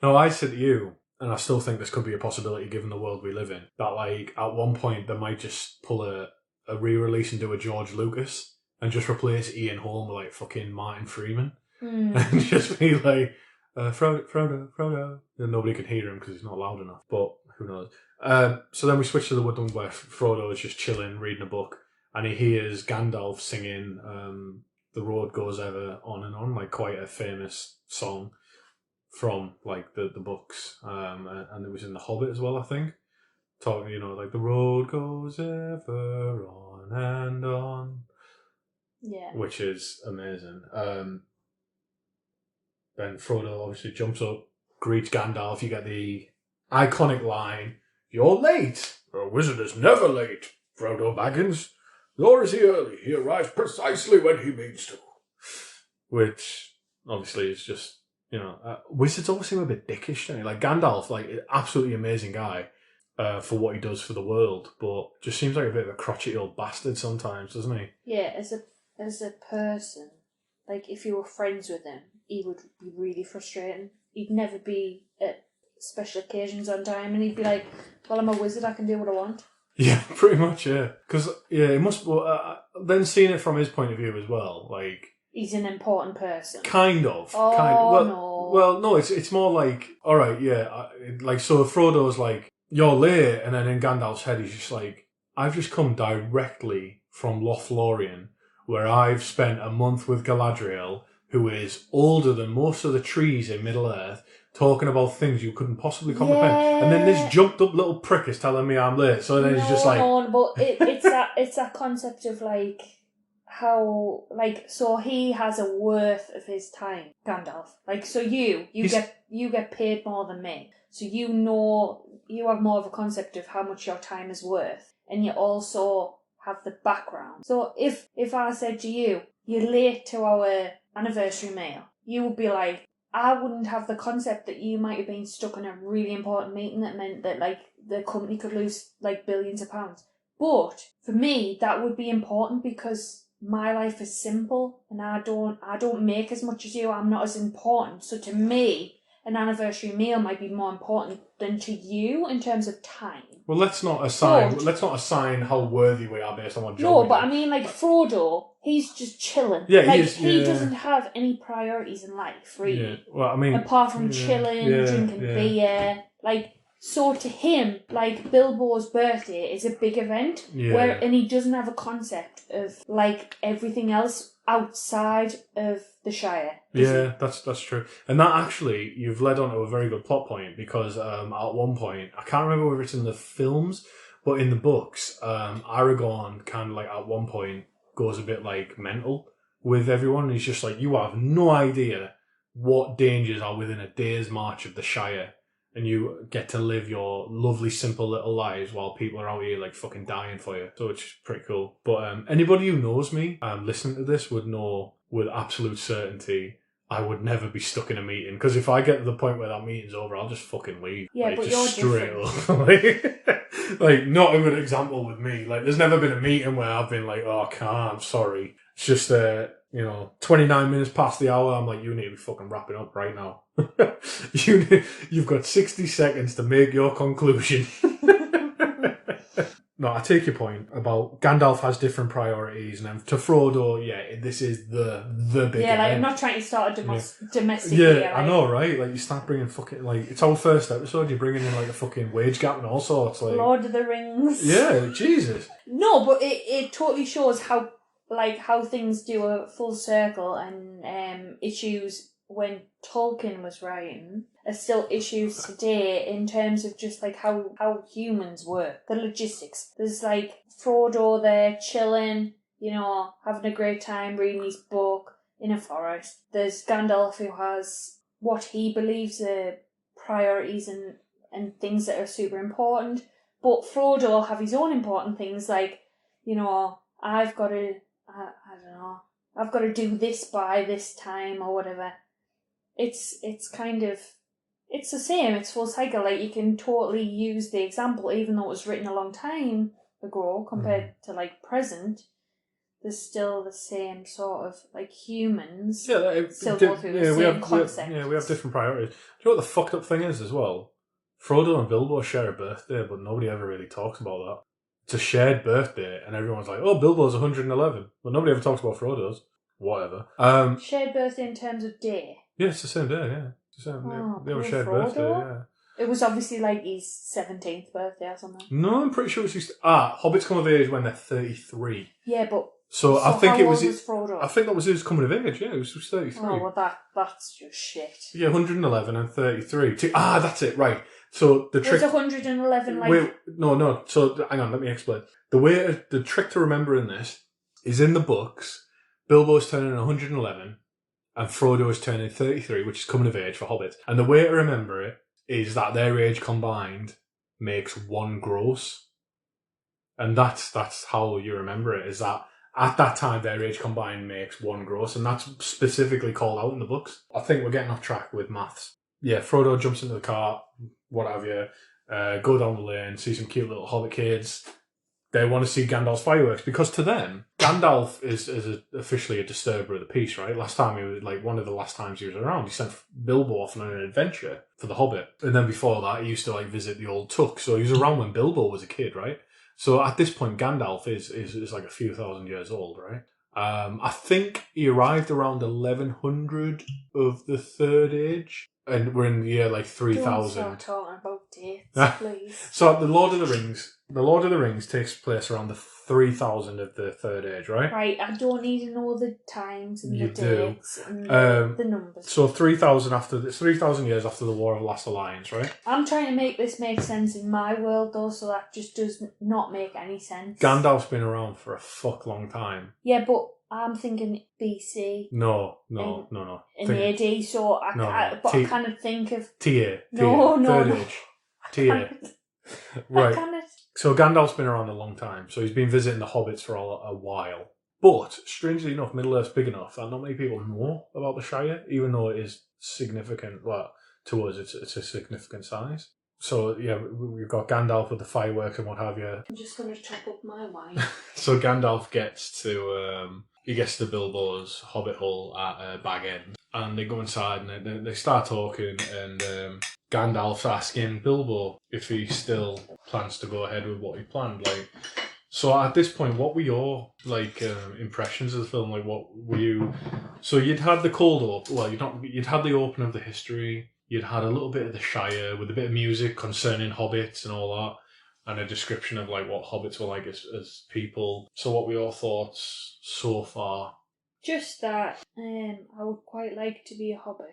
Now I said to you. And I still think this could be a possibility given the world we live in. That, like, at one point they might just pull a re-release and do a George Lucas and just replace Ian Holm with, like, fucking Martin Freeman. And just be like, Frodo. And nobody can hear him because he's not loud enough, but who knows. So then we switch to the woodland where Frodo is just chilling, reading a book, and he hears Gandalf singing The Road Goes Ever On and On, like quite a famous song from like the books. And it was in The Hobbit as well, I think. Talking, like the road goes ever on and on. Yeah. Which is amazing. Then Frodo obviously jumps up, greets Gandalf. You get the iconic line, "You're late. A wizard is never late, Frodo Baggins. Nor is he early. He arrives precisely when he means to." Which, obviously, is just, wizards always seem a bit dickish, don't they? Like, Gandalf, like, absolutely amazing guy for what he does for the world, but just seems like a bit of a crotchety old bastard sometimes, doesn't he? Yeah, as a person, like, if you were friends with him, he would be really frustrating. He'd never be at special occasions on time, and he'd be like, "Well, I'm a wizard, I can do what I want." Yeah, pretty much, yeah. Because, it must... then seeing it from his point of view as well, like... He's an important person. Kind of. Oh, no. Well, no, it's more like, all right, yeah, so Frodo's like, "You're late," and then in Gandalf's head, he's just like, "I've just come directly from Lothlorien, where I've spent a month with Galadriel, who is older than most of the trees in Middle-earth, talking about things you couldn't possibly comprehend. Yeah. And then this jumped-up little prick is telling me I'm late." So then he's just like... No, but it's that concept of, like, how, like, so he has a worth of his time, Gandalf. Like, so you get paid more than me. So you have more of a concept of how much your time is worth. And you also have the background. So if I said to you, "You're late to our anniversary meal," you would be like, I wouldn't have the concept that you might have been stuck in a really important meeting that meant that, like, the company could lose, like, billions of pounds. But for me, that would be important because my life is simple and I don't make as much as you. I'm not as important. So to me, an anniversary meal might be more important than to you in terms of time. Well, let's not assign how worthy we are based on what job No, we but do. I mean, like, Frodo, he's just chilling. Yeah, like, he doesn't have any priorities in life, really. Yeah. Well, I mean, apart from chilling, drinking beer. Like, so to him, like, Bilbo's birthday is a big event, and he doesn't have a concept of, like, everything else outside of the Shire. Yeah, that's true. And that actually, you've led on to a very good plot point because at one point, I can't remember whether it's in the films, but in the books, Aragorn kind of, like, at one point goes a bit, like, mental with everyone. He's just like, you have no idea what dangers are within a day's march of the Shire, and you get to live your lovely, simple little lives while people are out here, like, fucking dying for you. So it's pretty cool. But anybody who knows me, listening to this would know with absolute certainty I would never be stuck in a meeting. Because if I get to the point where that meeting's over, I'll just fucking leave. Yeah, like, but just you're straight different. up. Like, not a good example with me. Like, there's never been a meeting where I've been like, "Oh, I can't, I'm sorry." It's just 29 minutes past the hour, I'm like, "You need to be fucking wrapping up right now." You've got 60 seconds to make your conclusion. No, I take your point about Gandalf has different priorities, and then to Frodo, this is the big event. Like, I'm not trying to start a domestic. Yeah, I know, right? Like, you start bringing fucking, like, it's our first episode, you're bringing in, like, a fucking wage gap and all sorts. Like, Lord of the Rings. Yeah, Jesus. No, but it totally shows how things do a full circle, and issues when Tolkien was writing are still issues today in terms of just, like, how humans work, the logistics. There's, like, Frodo there chilling, having a great time reading his book in a forest. There's Gandalf who has what he believes are priorities and things that are super important. But Frodo will have his own important things, like, I've got to, I've got to do this by this time or whatever. It's kind of, it's the same, it's full cycle. Like, you can totally use the example, even though it was written a long time ago compared to, like, present, there's still the same sort of, like, humans still go through the same concept. We have different priorities. Do you know what the fucked up thing is as well? Frodo and Bilbo share a birthday, but nobody ever really talks about that. It's a shared birthday, and everyone's like, "Oh, Bilbo's 111," but nobody ever talks about Frodo's. Whatever. Shared birthday in terms of day. Yeah, it's the same day, yeah. They have a shared birthday, yeah. It was obviously like his 17th birthday or something. No, I'm pretty sure it was just... Hobbits come of age when they're 33. Yeah, but... So I think how it was... old was Frodo? I think that was his coming of age, yeah. It was 33. Oh, well, that's just shit. Yeah, 111 and 33. That's it, right. So the trick... Was 111 like... Wait, no. So, hang on, let me explain. The trick to remembering this is in the books, Bilbo's turning 111 and Frodo is turning 33, which is coming of age for hobbits. And the way to remember it is that their age combined makes one gross. And that's how you remember it, is that at that time their age combined makes one gross, and that's specifically called out in the books. I think we're getting off track with maths. Yeah, Frodo jumps into the car, what have you, go down the lane, see some cute little hobbit kids. They want to see Gandalf's fireworks, because to them, Gandalf is officially a disturber of the peace, right? One of the last times he was around, he sent Bilbo off on an adventure for the Hobbit. And then before that, he used to visit the old Tuck. So he was around when Bilbo was a kid, right? So at this point, Gandalf is like a few thousand years old, right? I think he arrived around 1100 of the Third Age. And we're in the year 3000. Don't start talking about dates, please. So the Lord of the Rings takes place around the 3000 of the Third Age, right? Right, I don't need to know the times and the dates and the numbers. So 3,000 years after the War of Last Alliance, right? I'm trying to make this make sense in my world though, so that just does not make any sense. Gandalf's been around for a fuck long time. Yeah, but I'm thinking BC. No. In AD, so I kind of think of... TA. Third Age. TA. Right. So Gandalf's been around a long time, so he's been visiting the hobbits for a while. But, strangely enough, Middle-earth's big enough that not many people know about the Shire, even though it is significant. Well, to us, it's a significant size. So, yeah, we've got Gandalf with the fireworks and what have you. I'm just going to top up my wine. So Gandalf gets to Bilbo's hobbit hole at Bag End, and they go inside and they start talking, and Gandalf's asking Bilbo if he still plans to go ahead with what he planned. So at this point, what were your impressions of the film? What were you? So you'd had the cold open. Well, you'd had the open of the history. You'd had a little bit of the Shire with a bit of music concerning hobbits and all that, and a description of what hobbits were like as people. So what were your thoughts so far? Just that I would quite like to be a hobbit.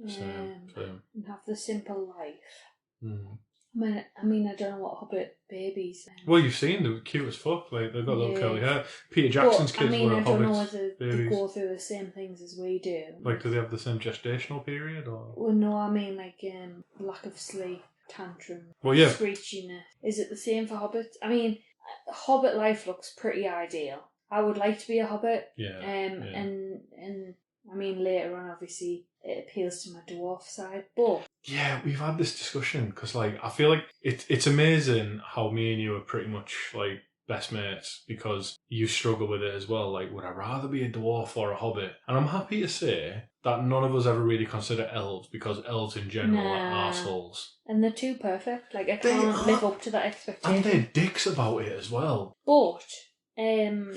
Same. And have the simple life. Mm. I mean, I don't know what hobbit babies. Well, you've seen them, cute as fuck. They've got little curly hair. Peter Jackson's kids were hobbits. I don't know whether they go through the same things as we do. Do they have the same gestational period, or? Well, no, I mean lack of sleep, tantrum, screechiness. Is it the same for hobbits? I mean, hobbit life looks pretty ideal. I would like to be a hobbit. Yeah. And I mean, later on, obviously, it appeals to my dwarf side, but... Yeah, we've had this discussion, because, I feel like it's amazing how me and you are pretty much, best mates, because you struggle with it as well. Would I rather be a dwarf or a hobbit? And I'm happy to say that none of us ever really consider elves, because elves in general are arseholes. And they're too perfect. I can't live up to that expectation. And they're dicks about it as well. But...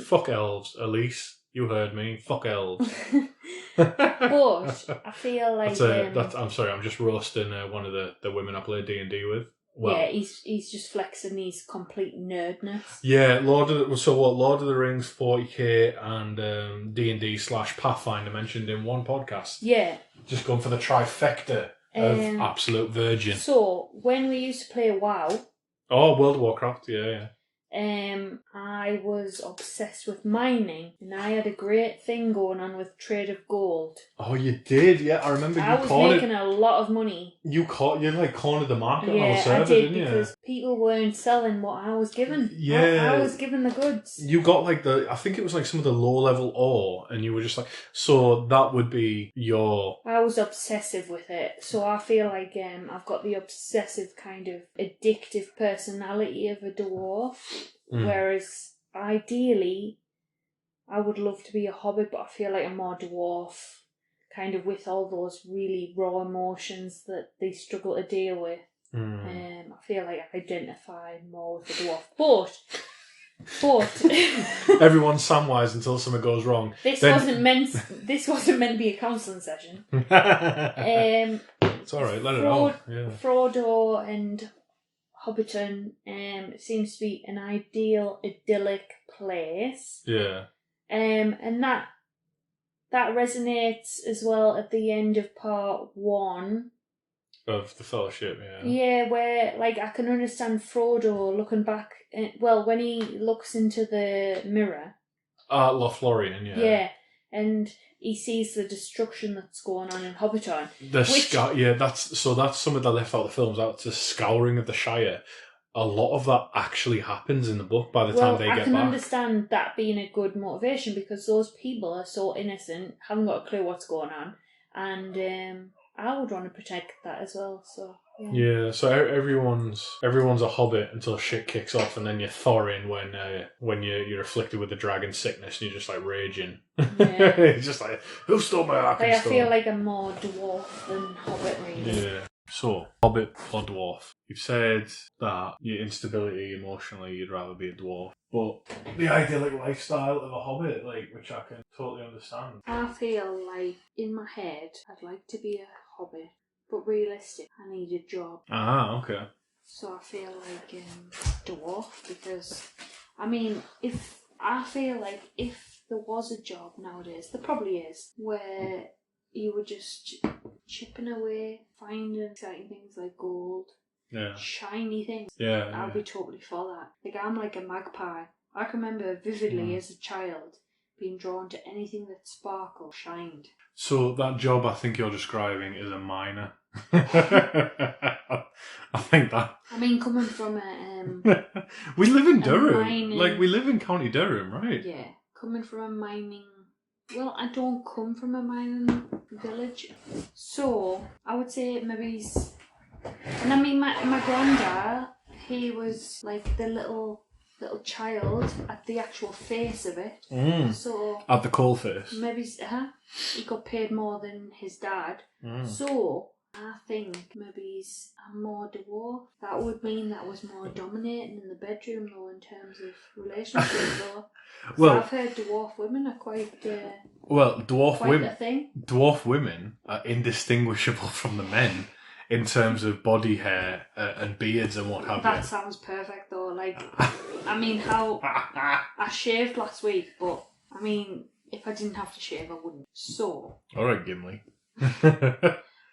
Fuck elves, Elise. You heard me. Fuck elves. But I feel like I'm sorry. I'm just roasting one of the women I play D&D with. Well, yeah, he's just flexing his complete nerdness. Yeah, Lord of the Rings, 40k, and D&D/Pathfinder mentioned in one podcast. Yeah, just going for the trifecta of absolute virgin. So when we used to play WoW. Oh, World of Warcraft. Yeah. I was obsessed with mining, and I had a great thing going on with trade of gold. Oh, you did? Yeah, I remember I was making a lot of money. You cornered the market on the server, didn't you? Because people weren't selling what I was given. Yeah. I was given the goods. You got I think it was some of the low level ore, and you were just so that would be your... I was obsessive with it, so I feel like I've got the obsessive kind of addictive personality of a dwarf. Whereas ideally I would love to be a hobbit, but I feel like I'm more dwarf, kind of with all those really raw emotions that they struggle to deal with. I feel like I identify more with the dwarf. But But Everyone's Samwise until something goes wrong. this wasn't meant to be a counselling session. It's all right. Let it out. Yeah. Frodo and Hobbiton seems to be an ideal, idyllic place. Yeah. And that resonates as well at the end of part 1. Of the Fellowship, yeah. Yeah, where, like, I can understand Frodo looking back, when he looks into the mirror. Lothlorien, yeah. Yeah, and he sees the destruction that's going on in Hobbiton. That's some of the left out of the films. That's a scouring of the Shire. A lot of that actually happens in the book by the time they get back. I can understand that being a good motivation because those people are so innocent, haven't got a clue what's going on, and I would want to protect that as well. So yeah. So everyone's a hobbit until shit kicks off, and then you're Thorin when you're afflicted with the dragon sickness, and you're just like raging. Yeah. It's just like, who stole my Arkenstone? I feel like I'm more dwarf than hobbit, really. Yeah. So, hobbit or dwarf? You've said that your instability emotionally, you'd rather be a dwarf. But the idyllic lifestyle of a hobbit, like, which I can totally understand. I feel like, in my head, I'd like to be a hobbit. But realistic, I need a job. Ah, okay. So I feel like dwarf because, I mean, if there was a job nowadays, there probably is, where you were just chipping away, finding exciting things like gold, shiny things. Yeah, I'll be totally for that. Like, I'm like a magpie. I can remember vividly as a child being drawn to anything that sparkled, shined. So that job I think you're describing is a miner. I think that. I mean, coming from a we live in Durham. mining... Like, we live in County Durham, right? Yeah, coming from a mining... Well, I don't come from a mining village. So, I would say maybe... And I mean, my granddad, he was like the little child at the actual face of it. So at the coal face. Maybe he got paid more than his dad. So I think maybe he's a more dwarf. That would mean that was more dominating in the bedroom though, in terms of relationships though. Well, I've heard dwarf women are quite a thing. Dwarf women are indistinguishable from the men in terms of body hair and beards and what have you. That sounds perfect though. Like, I mean, how I shaved last week, but I mean, if I didn't have to shave, I wouldn't. So. All right, Gimli.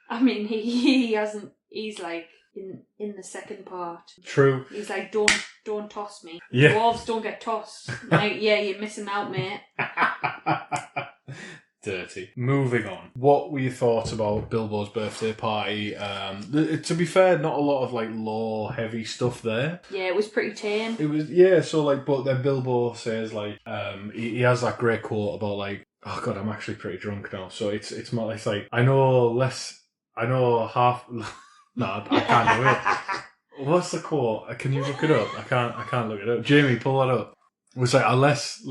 I mean, he hasn't. He's like in the second part. True. He's like, don't toss me. Yeah. Dwarves don't get tossed. Like, yeah, you're missing out, mate. Dirty. Moving on. What were your thoughts about Bilbo's birthday party? To be fair, not a lot of like lore heavy stuff there. Yeah, it was pretty tame. It was so like, but then Bilbo says like, he has that great quote about like, oh god, I'm actually pretty drunk now. So it's not. It's like I know half. No, I can't do it. What's the quote? Can you look it up? I can't look it up. Jamie, pull that up. It was like less.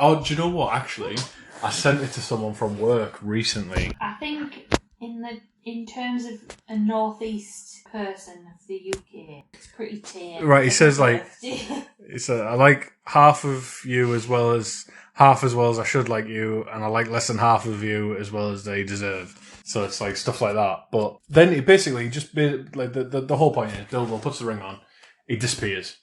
Oh, do you know what? Actually, I sent it to someone from work recently. I think in terms of a northeast person of the UK, it's pretty tame. Right, he says like, I like half of you as well as I should like you, and I like less than half of you as well as they deserve. So it's like stuff like that. But then he basically just like the whole point is Bilbo puts the ring on, he disappears.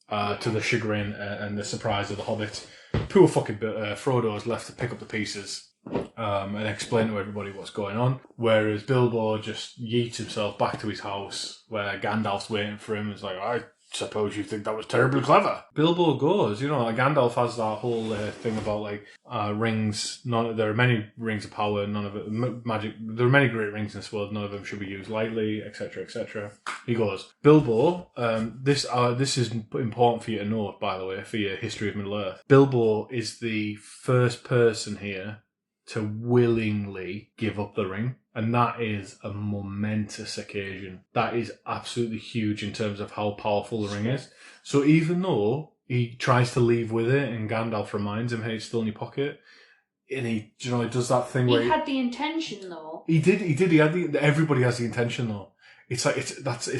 To the chagrin and the surprise of the hobbits. Poor fucking Frodo is left to pick up the pieces and explain to everybody what's going on. Whereas Bilbo just yeets himself back to his house where Gandalf's waiting for him. It's like, I suppose you think that was terribly clever. Bilbo goes, like Gandalf has that whole thing about like rings. There are many rings of power, none of it magic. There are many great rings in this world, none of them should be used lightly, etc., etc. He goes, Bilbo, this is important for you to note, by the way, for your history of Middle-earth. Bilbo is the first person here to willingly give up the ring. And that is a momentous occasion. That is absolutely huge in terms of how powerful the ring is. So even though he tries to leave with it and Gandalf reminds him, hey, it's still in your pocket, and he does that thing where... He had the intention, though. He did. Everybody has the intention, though. it's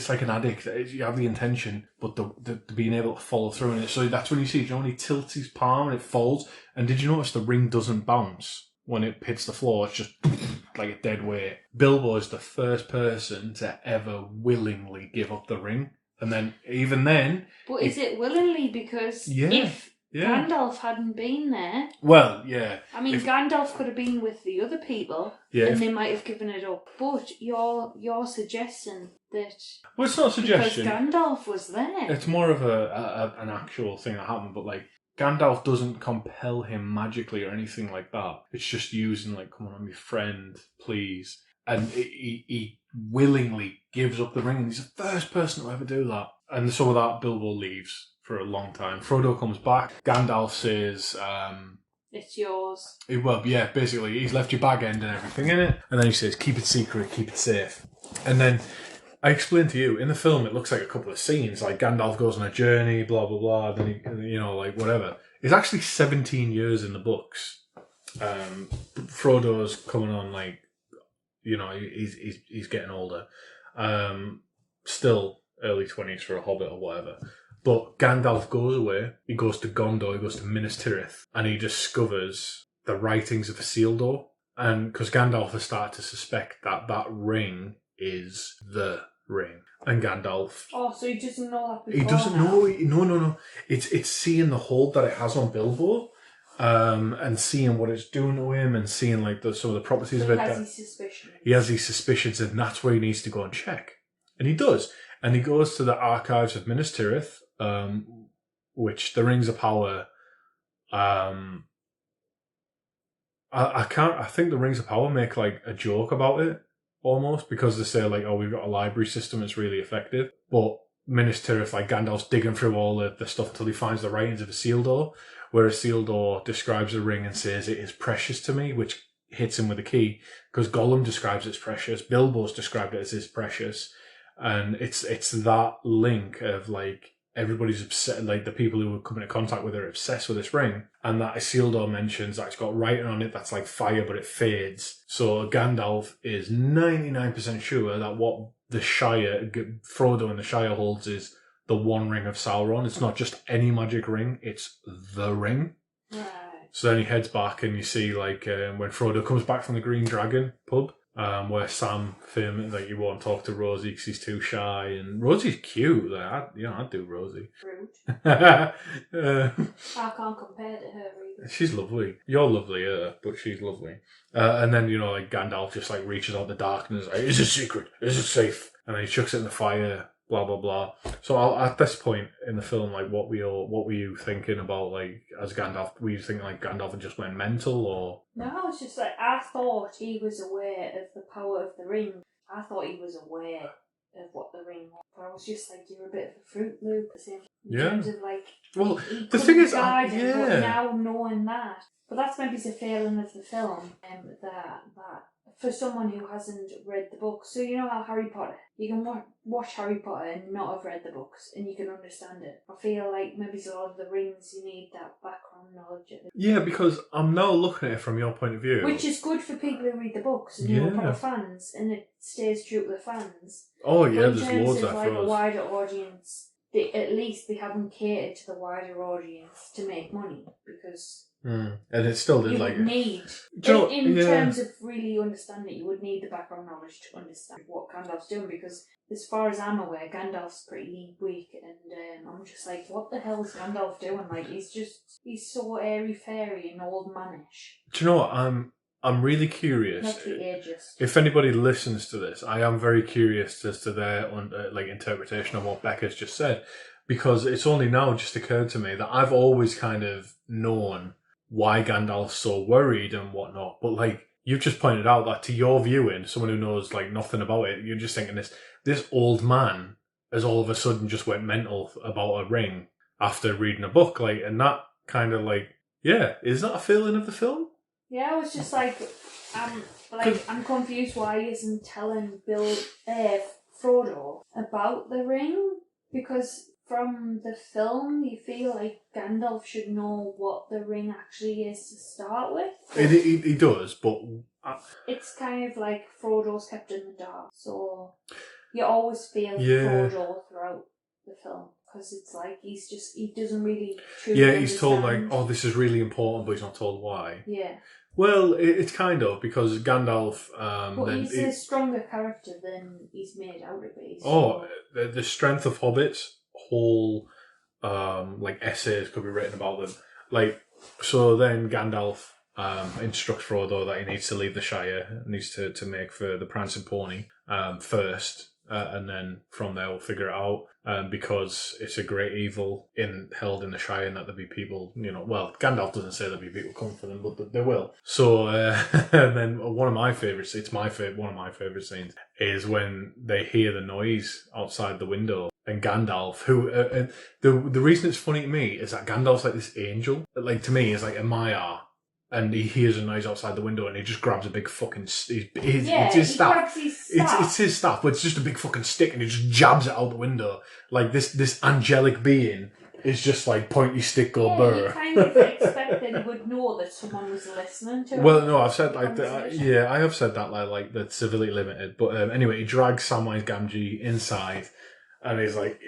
like an addict. You have the intention, but the being able to follow through in it. So that's when you see, when he tilts his palm and it falls. And did you notice the ring doesn't bounce when it hits the floor? It's just like a dead weight. Bilbo is the first person to ever willingly give up the ring. And then, even then... But is it willingly? Because if Gandalf hadn't been there... Well, yeah. I mean, Gandalf could have been with the other people, and they might have given it up. But you're suggesting that... Well, it's not a suggestion. Because Gandalf was there. It's more of an actual thing that happened, but like, Gandalf doesn't compel him magically or anything like that. It's just using, like, come on, I'm your friend, please. And he willingly gives up the ring, and he's the first person to ever do that. And so with that, Bilbo leaves for a long time. Frodo comes back. Gandalf says... it's yours. Well, yeah, basically, he's left your bag end and everything in it. And then he says, keep it secret, keep it safe. And then, I explained to you, in the film, it looks like a couple of scenes. Like, Gandalf goes on a journey, blah, blah, blah. Then, he, like, whatever. It's actually 17 years in the books. Frodo's coming on, like... he's getting older. Still early 20s for a hobbit or whatever. But Gandalf goes away. He goes to Gondor. He goes to Minas Tirith, and he discovers the writings of Isildur. And because Gandalf has started to suspect that ring is the ring, and Gandalf. Oh, so he doesn't know that before. He doesn't know. No. It's seeing the hold that it has on Bilbo. And seeing what it's doing to him, and seeing like some of the properties of it. He has these suspicions, and that's where he needs to go and check. And he does. And he goes to the archives of Minas Tirith, which the Rings of Power. I think the Rings of Power make like a joke about it almost, because they say like, oh, we've got a library system, it's really effective. But Minas Tirith, like, Gandalf's digging through all the stuff until he finds the writings of Isildur. Where Isildur describes the ring and says it is precious to me, which hits him with a key, because Gollum describes it as precious, Bilbo's described it as is precious, and it's that link of like everybody's obsessed, like the people who come into contact with it are obsessed with this ring, and that Isildur mentions that it's got writing on it that's like fire but it fades. So Gandalf is 99% sure that what the Shire, Frodo and the Shire holds is the one ring of Sauron. It's not just any magic ring, it's the ring. Right. So then he heads back, and you see like when Frodo comes back from the Green Dragon pub, where Sam like, you won't talk to Rosie because he's too shy, and Rosie's cute. Like, I'd do Rosie. Rude. I can't compare to her either. She's lovely. You're lovelier, but she's lovely. And then like Gandalf just like reaches out the darkness, like, is it secret? Is it safe? And then he chucks it in the fire. Blah blah blah. So at this point in the film, like, what were you thinking about, like, as Gandalf? Were you thinking like Gandalf had just went mental, or? No, it's just like, I thought he was aware of the power of the ring. I thought he was aware of what the ring was. But I was just like, you're a bit of a Fruit Loop, in terms of like. Well, he the thing is, but now knowing that, but that's maybe the failing of the film, that for someone who hasn't read the books. So you know how Harry Potter, you can watch Harry Potter and not have read the books, and you can understand it. I feel like maybe a lot of the rings, you need that background knowledge of it. Yeah, because I'm now looking at it from your point of view. Which is good for people who read the books and who are proper fans, and it stays true to the fans. Oh yeah, but there's in terms loads of of like for a us. wider audience, at least they haven't catered to the wider audience to make money, because... And it still did, you like... would need, in terms of really understanding it, you would need the background knowledge to understand what Gandalf's doing, because as far as I'm aware, Gandalf's pretty weak, and I'm just like, what the hell is Gandalf doing? Like, he's so airy-fairy and old-manish. Do you know what? I'm really curious. Not the ageist. If anybody listens to this, I am very curious as to their interpretation of what Becca's just said, because it's only now just occurred to me that I've always kind of known why Gandalf's so worried and whatnot, but like you've just pointed out that to your viewing, someone who knows like nothing about it, you're just thinking this old man has all of a sudden just went mental about a ring after reading a book, like, and that kind of like, yeah, is that a feeling of the film? Yeah, I was just like, I'm confused why he isn't telling Frodo about the ring, because from the film, you feel like Gandalf should know what the ring actually is to start with. He does, but... it's kind of like Frodo's kept in the dark, so You always feel Yeah. Frodo throughout the film. Because it's like, he doesn't really truly Yeah, he's told like, understand. oh, this is really important, but he's not told why. Yeah. Well, it's kind of, because Gandalf... But he's a stronger character than he's made out to be. So. Oh, the strength of hobbits, whole like essays could be written about them. Like, so then Gandalf instructs Frodo that he needs to leave the Shire, needs to make for the Prancing Pony first, and then from there we'll figure it out. Because it's a great evil held in the Shire, and that there'll be people, well, Gandalf doesn't say there'll be people coming for them, but there will. So, and then one of my favourite scenes is when they hear the noise outside the window, and Gandalf, who, the reason it's funny to me is that Gandalf's like this angel, like to me is like a Maiar. And he hears a noise outside the window, and he just grabs a big fucking... it's his staff. Grabs his staff. It's his staff, but it's just a big fucking stick, and he just jabs it out the window. Like, this angelic being is just like, pointy stick, go burr. You kind of expect that he would know that someone was listening to him. Well, no, I've said like that. Yeah, I have said that like that's civility limited. But anyway, he drags Samwise Gamgee inside, and he's like,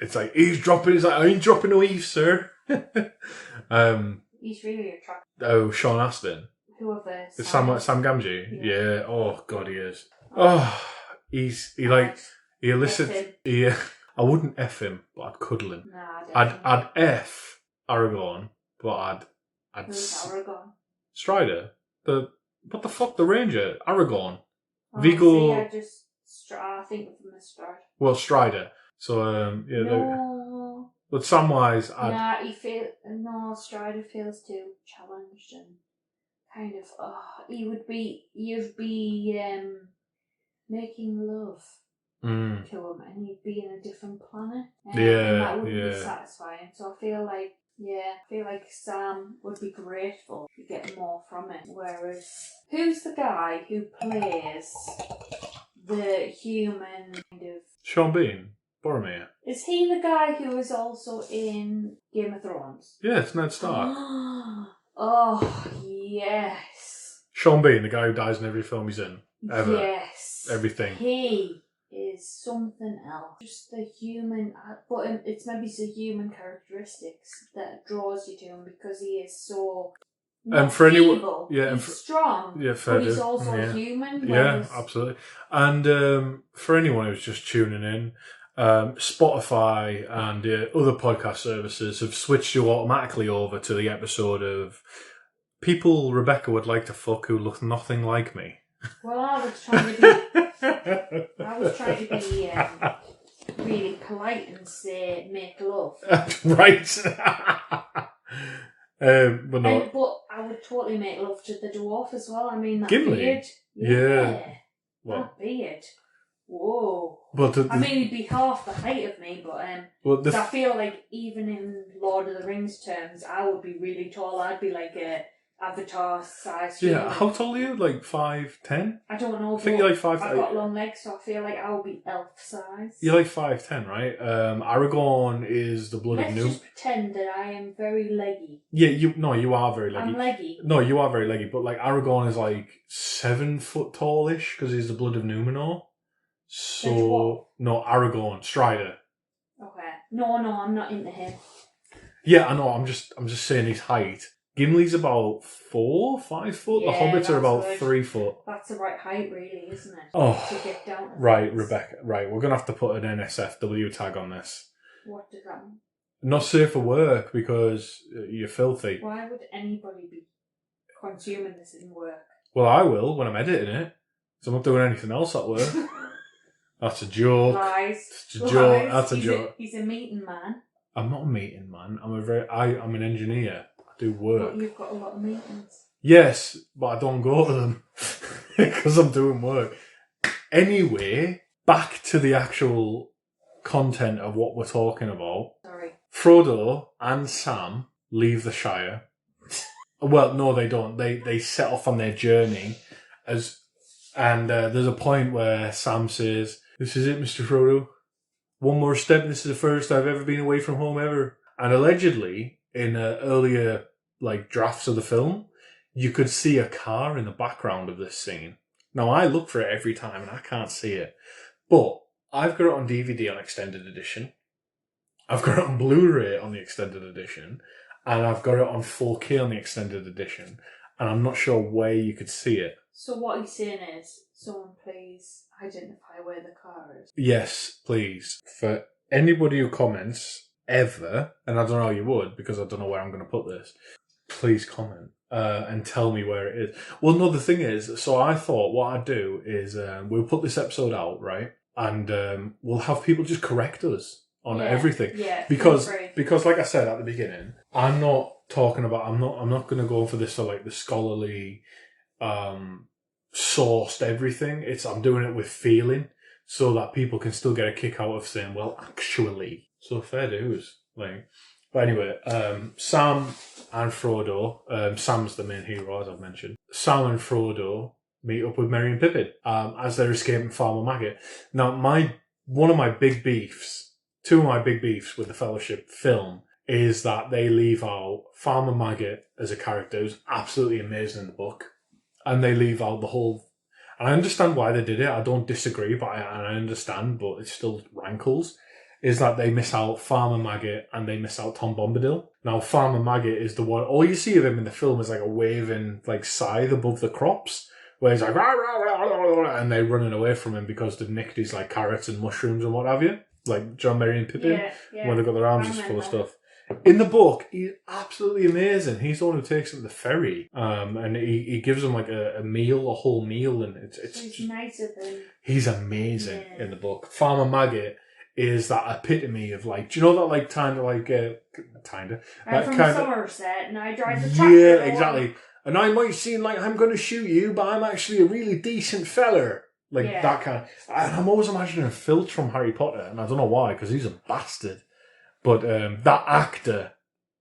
it's like, eavesdropping. He's like, I ain't dropping no eaves, sir. He's really attractive. Oh, Sean Astin. Whoever. Sam Gamgee. Yeah. Oh God, he is. He elicits. I wouldn't F him, but I'd cuddle him. Nah, I'd F Aragorn, but I'd Who's Aragorn? Strider. What the fuck? The Ranger. Aragorn. Oh, Vigo. I think of him as Strider. Well, Strider. So yeah. No. But Samwise, Strider feels too challenged and kind of. You'd be making love to him, and you'd be in a different planet. And that wouldn't be satisfying. So I feel like Sam would be grateful to get more from it. Whereas, who's the guy who plays the human kind of? Sean Bean. Boromir. Is he the guy who is also in Game of Thrones? Yeah, it's Ned Stark. Oh, yes. Sean Bean, the guy who dies in every film he's in. Ever. Yes. Everything. He is something else. Just the human, but it's maybe the human characteristics that draws you to him, because he is so... Not for anyone, evil, he's strong, but he's also human. Yeah, absolutely. And for anyone who's just tuning in, Spotify and other podcast services have switched you automatically over to the episode of people Rebecca would like to fuck who look nothing like me. Well, I was trying to be really polite and say make love. Right. But no. But I would totally make love to the dwarf as well. I mean, that Gimli? beard. Yeah. That beard. Whoa. But I mean, he'd be half the height of me, but I feel like even in Lord of the Rings terms, I would be really tall. I'd be like a Avatar size. Yeah, how tall are you? Like 5'10"? I don't know. I think you're like 5'10". I've got long legs, so I feel like I would be elf size. You're like 5'10", right? Aragorn is the blood of Númenor. Let's just pretend that I am very leggy. Yeah, you are very leggy. I'm leggy. No, you are very leggy, but like Aragorn is like 7 foot tallish because he's the blood of Númenor. So no, Aragorn, Strider. Okay. No, I'm not into him. Yeah, I know. I'm just saying his height. Gimli's about 4-5 foot. Yeah, the Hobbits are about good. 3 foot. That's the right height, really, isn't it? Oh, to get down. Right, Rebecca. Right, we're gonna have to put an NSFW tag on this. What does that mean? Not safe for work because you're filthy. Why would anybody be consuming this in work? Well, I will when I'm editing it. So I'm not doing anything else at work. That's a joke. Lies. It's a joke. That's a joke. He's a meeting man. I'm not a meeting man. I'm an engineer. I do work. But you've got a lot of meetings. Yes, but I don't go to them because I'm doing work. Anyway, back to the actual content of what we're talking about. Sorry. Frodo and Sam leave the Shire. Well, no, they don't. They set off on their journey and there's a point where Sam says, "This is it, Mr. Frodo. One more step, and this is the first I've ever been away from home ever." And allegedly, in earlier drafts of the film, you could see a car in the background of this scene. Now, I look for it every time, and I can't see it. But I've got it on DVD on extended edition. I've got it on Blu-ray on the extended edition, and I've got it on 4K on the extended edition, and I'm not sure where you could see it. So what he's saying is, someone please identify where the car is. Yes, please. For anybody who comments ever, and I don't know how you would because I don't know where I'm going to put this, please comment and tell me where it is. Well, no, the thing is, so I thought what I'd do is we'll put this episode out, right? And we'll have people just correct us on everything. Yeah, because like I said at the beginning, I'm not talking about I'm not going to go for this for like the scholarly sourced everything. I'm doing it with feeling so that people can still get a kick out of saying, well, actually. So fair dues. But anyway, Sam and Frodo, Sam's the main hero, as I've mentioned. Sam and Frodo meet up with Merry and Pippin as they're escaping Farmer Maggot. Now, two of my big beefs with the Fellowship film is that they leave out Farmer Maggot as a character who's absolutely amazing in the book. And they leave out the whole... And I understand why they did it. I don't disagree, but I understand, but it still rankles. Is that they miss out Farmer Maggot and they miss out Tom Bombadil. Now, Farmer Maggot is the one... All you see of him in the film is like a waving scythe above the crops, where he's like... Rah, rah, rah, rah, rah, and they're running away from him because they've nicked his carrots and mushrooms and what have you. Like John, Merry and Pippin, when they've got their arms just full of stuff. In the book, he's absolutely amazing. He's the one who takes them to the ferry, and he gives them a whole meal, and it's he's nicer than... He's amazing in the book. Farmer Maggot is that epitome of do you know that I'm from Somerset and I drive the tractor. Yeah, exactly. And I might seem like I'm going to shoot you, but I'm actually a really decent feller. That kind of... And I'm always imagining Filch from Harry Potter, and I don't know why, because he's a bastard. But that actor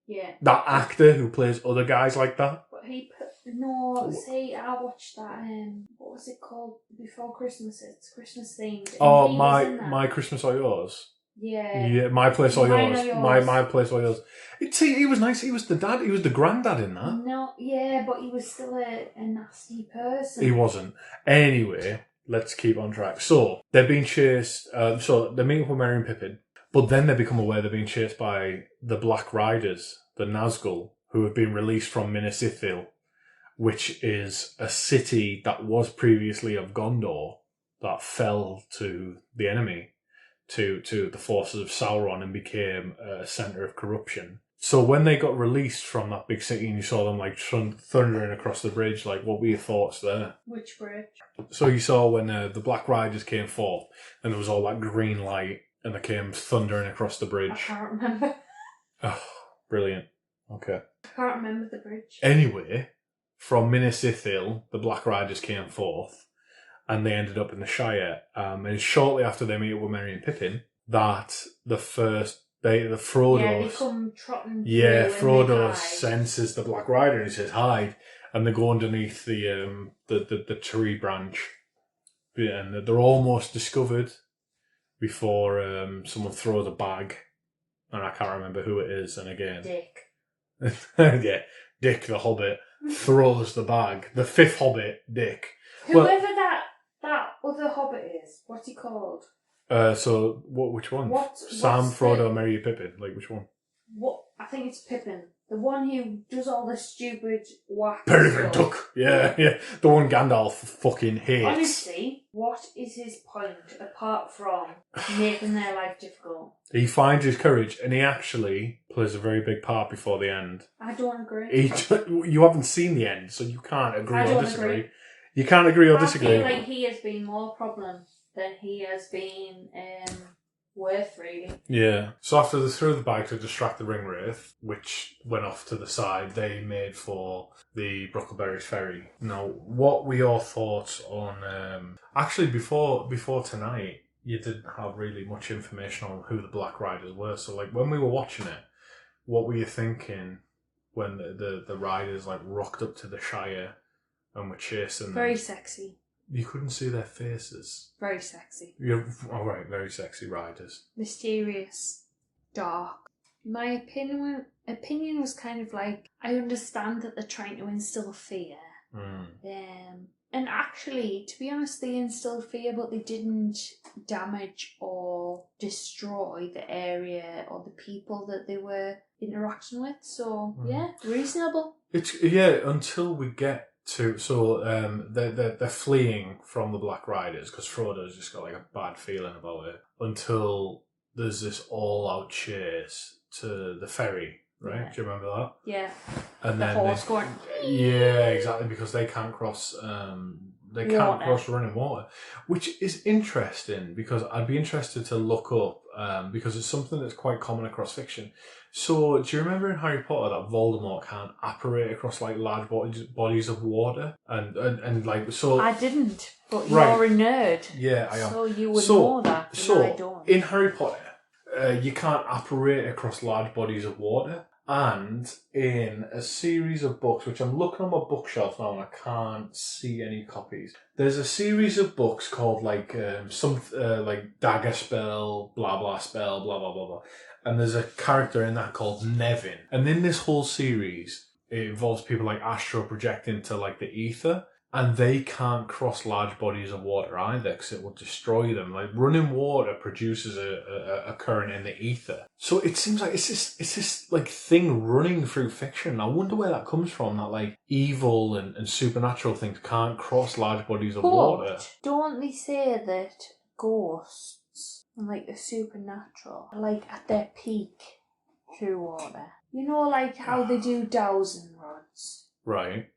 who plays other guys like that. But I watched that, what was it called? Before Christmas, it's Christmas themed. Oh, My Christmas or Yours? Yeah. Yeah, My Place or Yours. My Place or Yours. He was nice. He was the dad. He was the granddad in that. No, yeah, but he was still a nasty person. He wasn't. Anyway, let's keep on track. So, they're being chased. So, they're meeting up with Merry and Pippin. But then they become aware they're being chased by the Black Riders, the Nazgul, who have been released from Minas Ithil, which is a city that was previously of Gondor that fell to the enemy, to the forces of Sauron, and became a centre of corruption. So when they got released from that big city and you saw them thundering across the bridge, what were your thoughts there? Which bridge? So you saw when the Black Riders came forth and there was all that green light and they came thundering across the bridge. I can't remember. Oh, brilliant. Okay. I can't remember the bridge. Anyway, from Minas Ithil, the Black Riders came forth and they ended up in the Shire. And shortly after they meet up with Merry and Pippin, that Frodo... Yeah, they come trotting through. Yeah, Frodo senses the Black Rider and he says, hide. And they go underneath the tree branch. And they're almost discovered before someone throws a bag. And I can't remember who it is. And again... Dick. Yeah, Dick the Hobbit throws the bag. The fifth Hobbit, Dick. Whoever that other Hobbit is, what's he called? So which one? Sam, Frodo, Merry, Pippin. Which one? What? I think it's Pippin. The one who does all the stupid whack Peregrine stuff. Duck. Yeah. The one Gandalf fucking hates. Honestly, what is his point apart from making their life difficult? He finds his courage and he actually plays a very big part before the end. I don't agree. You haven't seen the end, so you can't agree or disagree. Agree. You can't agree or disagree. I feel like he has been more problem than he has been worth, really. Yeah. So after they threw the bag to distract the Ringwraith, which went off to the side, they made for the Bruckleberry's ferry. Now, what were your thoughts on... actually, before tonight, you didn't have really much information on who the Black Riders were. So, when we were watching it, what were you thinking when the riders, rocked up to the Shire and were chasing them? Very sexy. You couldn't see their faces. Very sexy. All right, very sexy riders. Mysterious. Dark. My opinion was kind of I understand that they're trying to instill fear. And actually, to be honest, they instilled fear, but they didn't damage or destroy the area or the people that they were interacting with. So, yeah, reasonable. Until we get to... So, they're fleeing from the Black Riders because Frodo's just got like a bad feeling about it. Until there's this all-out chase to the ferry, right? Yeah. Do you remember that? Yeah. And The then horse going... Yeah, exactly, because they can't cross... can't cross running water, which is interesting because I'd be interested to look up because it's something that's quite common across fiction. So, do you remember in Harry Potter that Voldemort can't apparate across like large bodies of water and like so? I didn't, but Right. you're a nerd. Yeah, I am. So you would know that, and I don't. In Harry Potter, you can't apparate across large bodies of water. And in a series of books, which I'm looking on my bookshelf now and I can't see any copies. There's a series of books called like Dagger Spell, blah blah spell, blah blah blah blah. And there's a character in that called Nevin. And in this whole series, it involves people like astral projecting to like the ether. And they can't cross large bodies of water either because it will destroy them. Like running water produces a current in the ether. So it seems like it's this like thing running through fiction. I wonder where that comes from, that like evil and supernatural things can't cross large bodies of water. Don't they say that ghosts and like the supernatural are like at their peak through water? You know, like how they do dowsing rods. Right.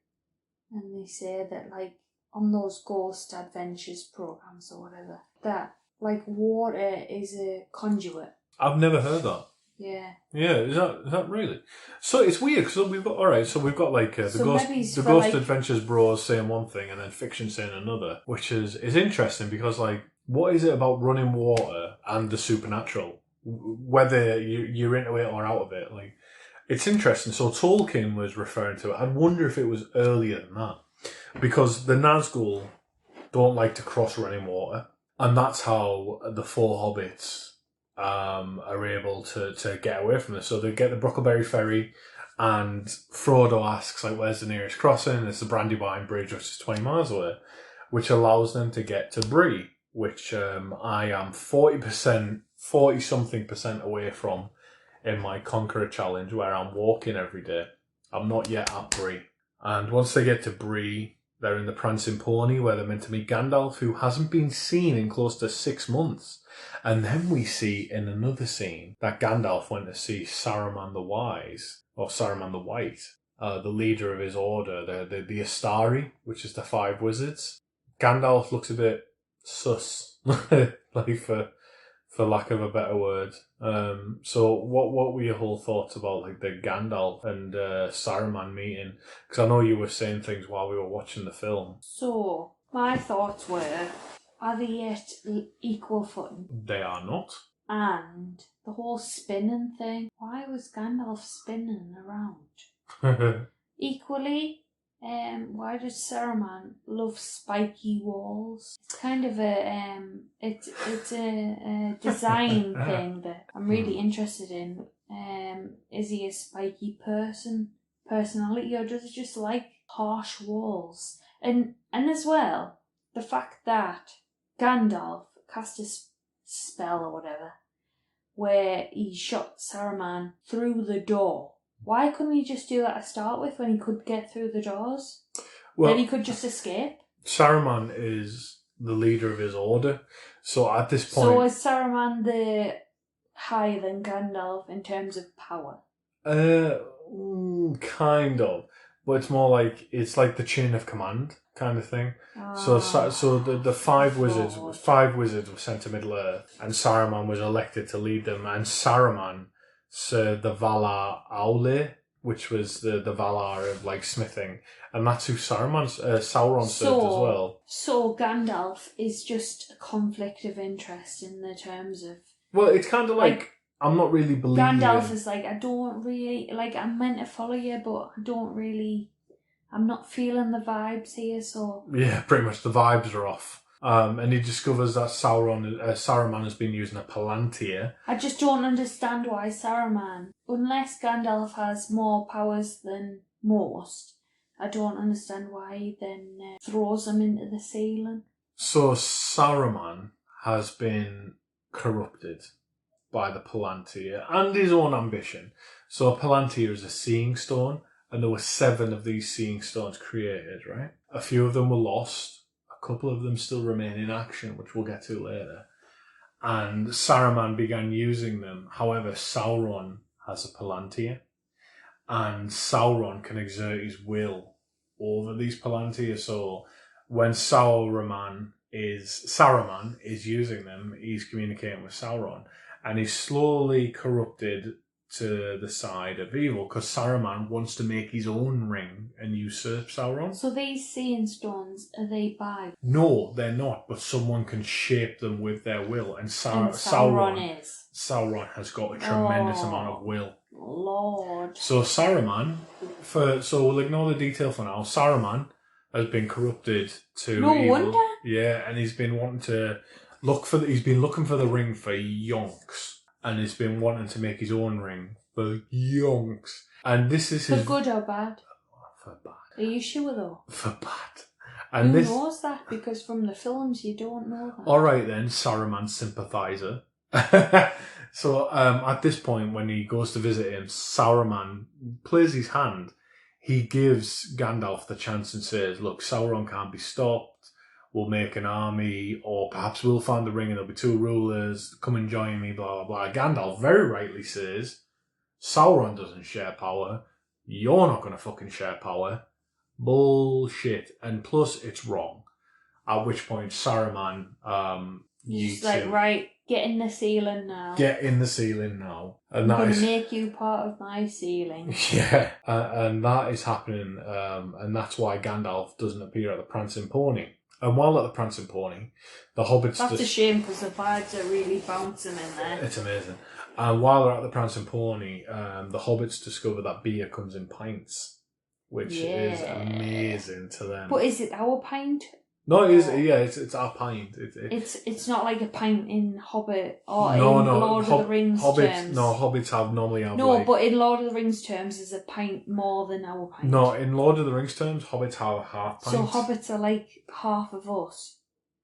And they say that, like, on those Ghost Adventures programs or whatever, that, like, water is a conduit. I've never heard that. Yeah. Yeah, is that really? So it's weird because we've got like the Ghost Adventures bros saying one thing and then fiction saying another, which is interesting because like, what is it about running water and the supernatural? Whether you're into it or out of it, like. It's interesting. So Tolkien was referring to it. I wonder if it was earlier than that. Because the Nazgul don't like to cross running water. And that's how the four hobbits are able to get away from this. So they get the Brockleberry Ferry and Frodo asks, like, where's the nearest crossing? It's the Brandywine Bridge, which is 20 miles away, which allows them to get to Bree, which I am 40-something% away from in my Conqueror challenge where I'm walking every day. I'm not yet at Bree. And once they get to Bree, they're in the Prancing Pony where they're meant to meet Gandalf, who hasn't been seen in close to 6 months. And then we see in another scene that Gandalf went to see Saruman the Wise, or Saruman the White, the leader of his order, the Astari, which is the 5 wizards. Gandalf looks a bit sus, like for lack of a better word. So what were your whole thoughts about like the Gandalf and Saruman meeting? Because I know you were saying things while we were watching the film. So, my thoughts were, are they at equal footing? They are not. And the whole spinning thing, why was Gandalf spinning around? Equally, why does Saruman love spiky walls? It's kind of it's a design thing that I'm really interested in. Is he a spiky personality, or does he just like harsh walls? And as well, the fact that Gandalf cast a spell or whatever, where he shot Saruman through the door. Why couldn't he just do that to start with when he could get through the doors? Well, then he could just escape. Saruman is the leader of his order. So at this point... So is Saruman the higher than Gandalf in terms of power? Kind of. But it's more like, it's like the chain of command kind of thing. So the 5 wizards were sent to Middle-earth and Saruman was elected to lead them, and Saruman served the Valar Aule, which was the Valar of like smithing, and that's who Sauron served as well. So Gandalf is just a conflict of interest in the terms of... Well, it's kind of like I'm not really believing... Gandalf is like, I don't really... Like, I'm meant to follow you, but I don't really... I'm not feeling the vibes here, so... Yeah, pretty much the vibes are off. And he discovers that Saruman has been using a Palantir. I just don't understand why Saruman, unless Gandalf has more powers than most, I don't understand why he then throws them into the ceiling. So Saruman has been corrupted by the Palantir and his own ambition. So Palantir is a seeing stone, and there were 7 of these seeing stones created, right? A few of them were lost. A couple of them still remain in action, which we'll get to later. And Saruman began using them. However, Sauron has a Palantir, and Sauron can exert his will over these Palantir. So when Saruman is using them, he's communicating with Sauron, and he's slowly corrupted to the side of evil because Saruman wants to make his own ring and usurp Sauron. So these seeing stones, are they by? No, they're not, but someone can shape them with their will, and Sauron has got a tremendous amount of will. Lord. So Saruman, so we'll ignore the detail for now. Saruman has been corrupted to no evil. wonder. Yeah, and he's been wanting to he's been looking for the ring for yonks, and he's been wanting to make his own ring for yonks. And this is for his... good or bad? For bad. Are you sure though? For bad. And who knows that? Because from the films you don't know that. Alright then, Saruman sympathiser. So at this point, when he goes to visit him, Saruman plays his hand. He gives Gandalf the chance and says, look, Sauron can't be stopped. We'll make an army, or perhaps we'll find the ring and there'll be 2 rulers. Come and join me, blah, blah, blah. Gandalf very rightly says, Sauron doesn't share power. You're not going to fucking share power. Bullshit. And plus, it's wrong. At which point, Saruman he's like, right, get in the ceiling now. Get in the ceiling now. And I'm going to make you part of my ceiling. Yeah, and that is happening, and that's why Gandalf doesn't appear at the Prancing Pony. And while at the Prancing Pony, the hobbits... That's a shame because the vibes are really bouncing in there. It's amazing. And while they're at the Prancing Pony, the hobbits discover that beer comes in pints, which is amazing to them. But is it our pint? No, it is. Yeah, it's our pint. It's not like a pint in Hobbit or in Lord of the Rings terms. No, hobbits normally have. No, but in Lord of the Rings terms, is a pint more than our pint. No, in Lord of the Rings terms, hobbits have a half pint. So hobbits are like half of us.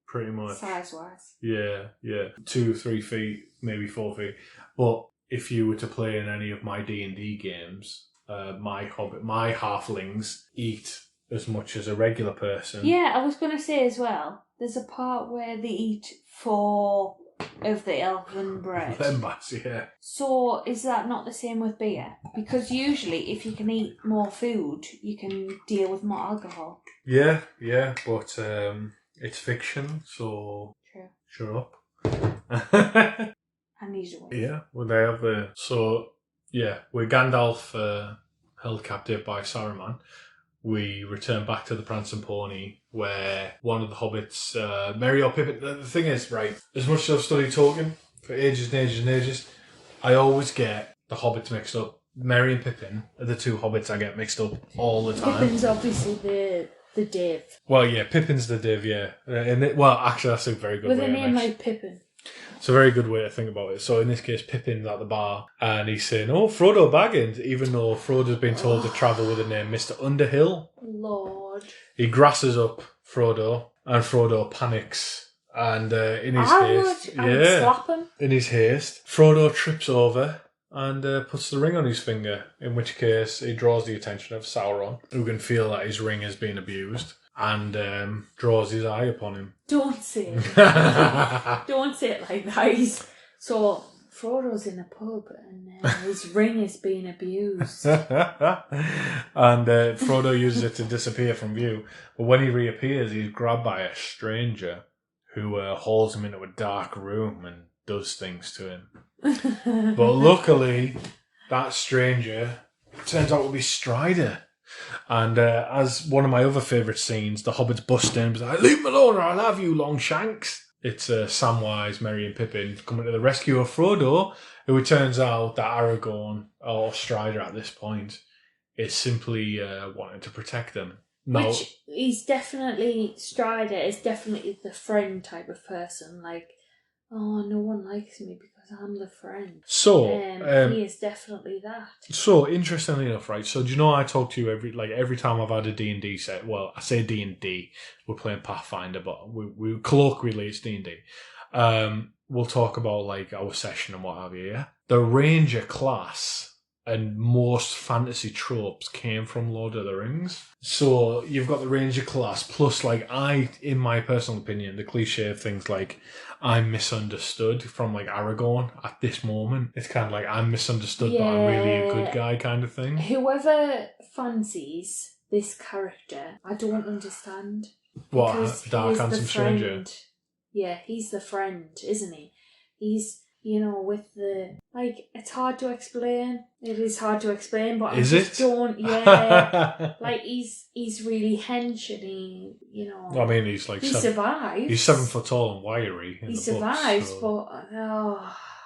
Pretty much. Size wise. Yeah. 2-3 feet, maybe 4 feet. But if you were to play in any of my D&D games, my halflings eat as much as a regular person. Yeah, I was going to say as well, there's a part where they eat 4 of the elven bread. Lembas, yeah. So is that not the same with beer? Because usually if you can eat more food, you can deal with more alcohol. Yeah, but it's fiction, so True. Shut up. And he's away. Yeah, well they have with Gandalf held captive by Saruman. We return back to the Prancing Pony, where one of the hobbits, Maiar Pippin. The thing is, right, as much as I've studied Tolkien for ages and ages and ages, I always get the hobbits mixed up. Merry and Pippin are the 2 hobbits I get mixed up all the time. Pippin's obviously the div. Well, yeah, Pippin's the div, yeah. Actually, that's a very good way. With a name like Pippin. It's a very good way to think about it. So in this case, Pippin's at the bar and he's saying, "Oh, Frodo Baggins," even though Frodo's been told to travel with the name Mr. Underhill. Lord. He grasses up Frodo and Frodo panics. And in his haste, I would slap him. In his haste, Frodo trips over and puts the ring on his finger. In which case, he draws the attention of Sauron, who can feel that his ring has been abused, and draws his eye upon him. Don't say it. Don't say it like that. So Frodo's in a pub and his ring is being abused. And Frodo uses it to disappear from view. But when he reappears, he's grabbed by a stranger who hauls him into a dark room and does things to him. But luckily, that stranger turns out to be Strider. And as one of my other favourite scenes, the hobbits bust in and be like, "Leave me alone or I'll have you, Longshanks." It's Samwise, Merry and Pippin coming to the rescue of Frodo, who it turns out that Aragorn, or Strider at this point, is simply wanting to protect them. No. Which he's definitely, Strider is definitely the friend type of person. Like, oh, no one likes me because because I'm the friend. So, he is definitely that. So, interestingly enough, right, so do you know I talk to you every time I've had a D&D set, well, I say D&D, we're playing Pathfinder, but we colloquially it's D&D. We'll talk about, like, our session and what have you, yeah? The Ranger class and most fantasy tropes came from Lord of the Rings. So you've got the Ranger class, plus, like, in my personal opinion, the cliche of things like I'm misunderstood from, like, Aragorn at this moment. It's kind of like I'm misunderstood, but I'm really a good guy kind of thing. Whoever fancies this character, I don't understand. What, because Dark Handsome Stranger? Yeah, he's the friend, isn't he? He's, with the... Like, it's hard to explain. It is hard to explain, but Is I just it? don't... Yeah. Like, he's really hench and he, I mean, he's like... He survives. He's 7 foot tall and wiry in he the survives, books, so.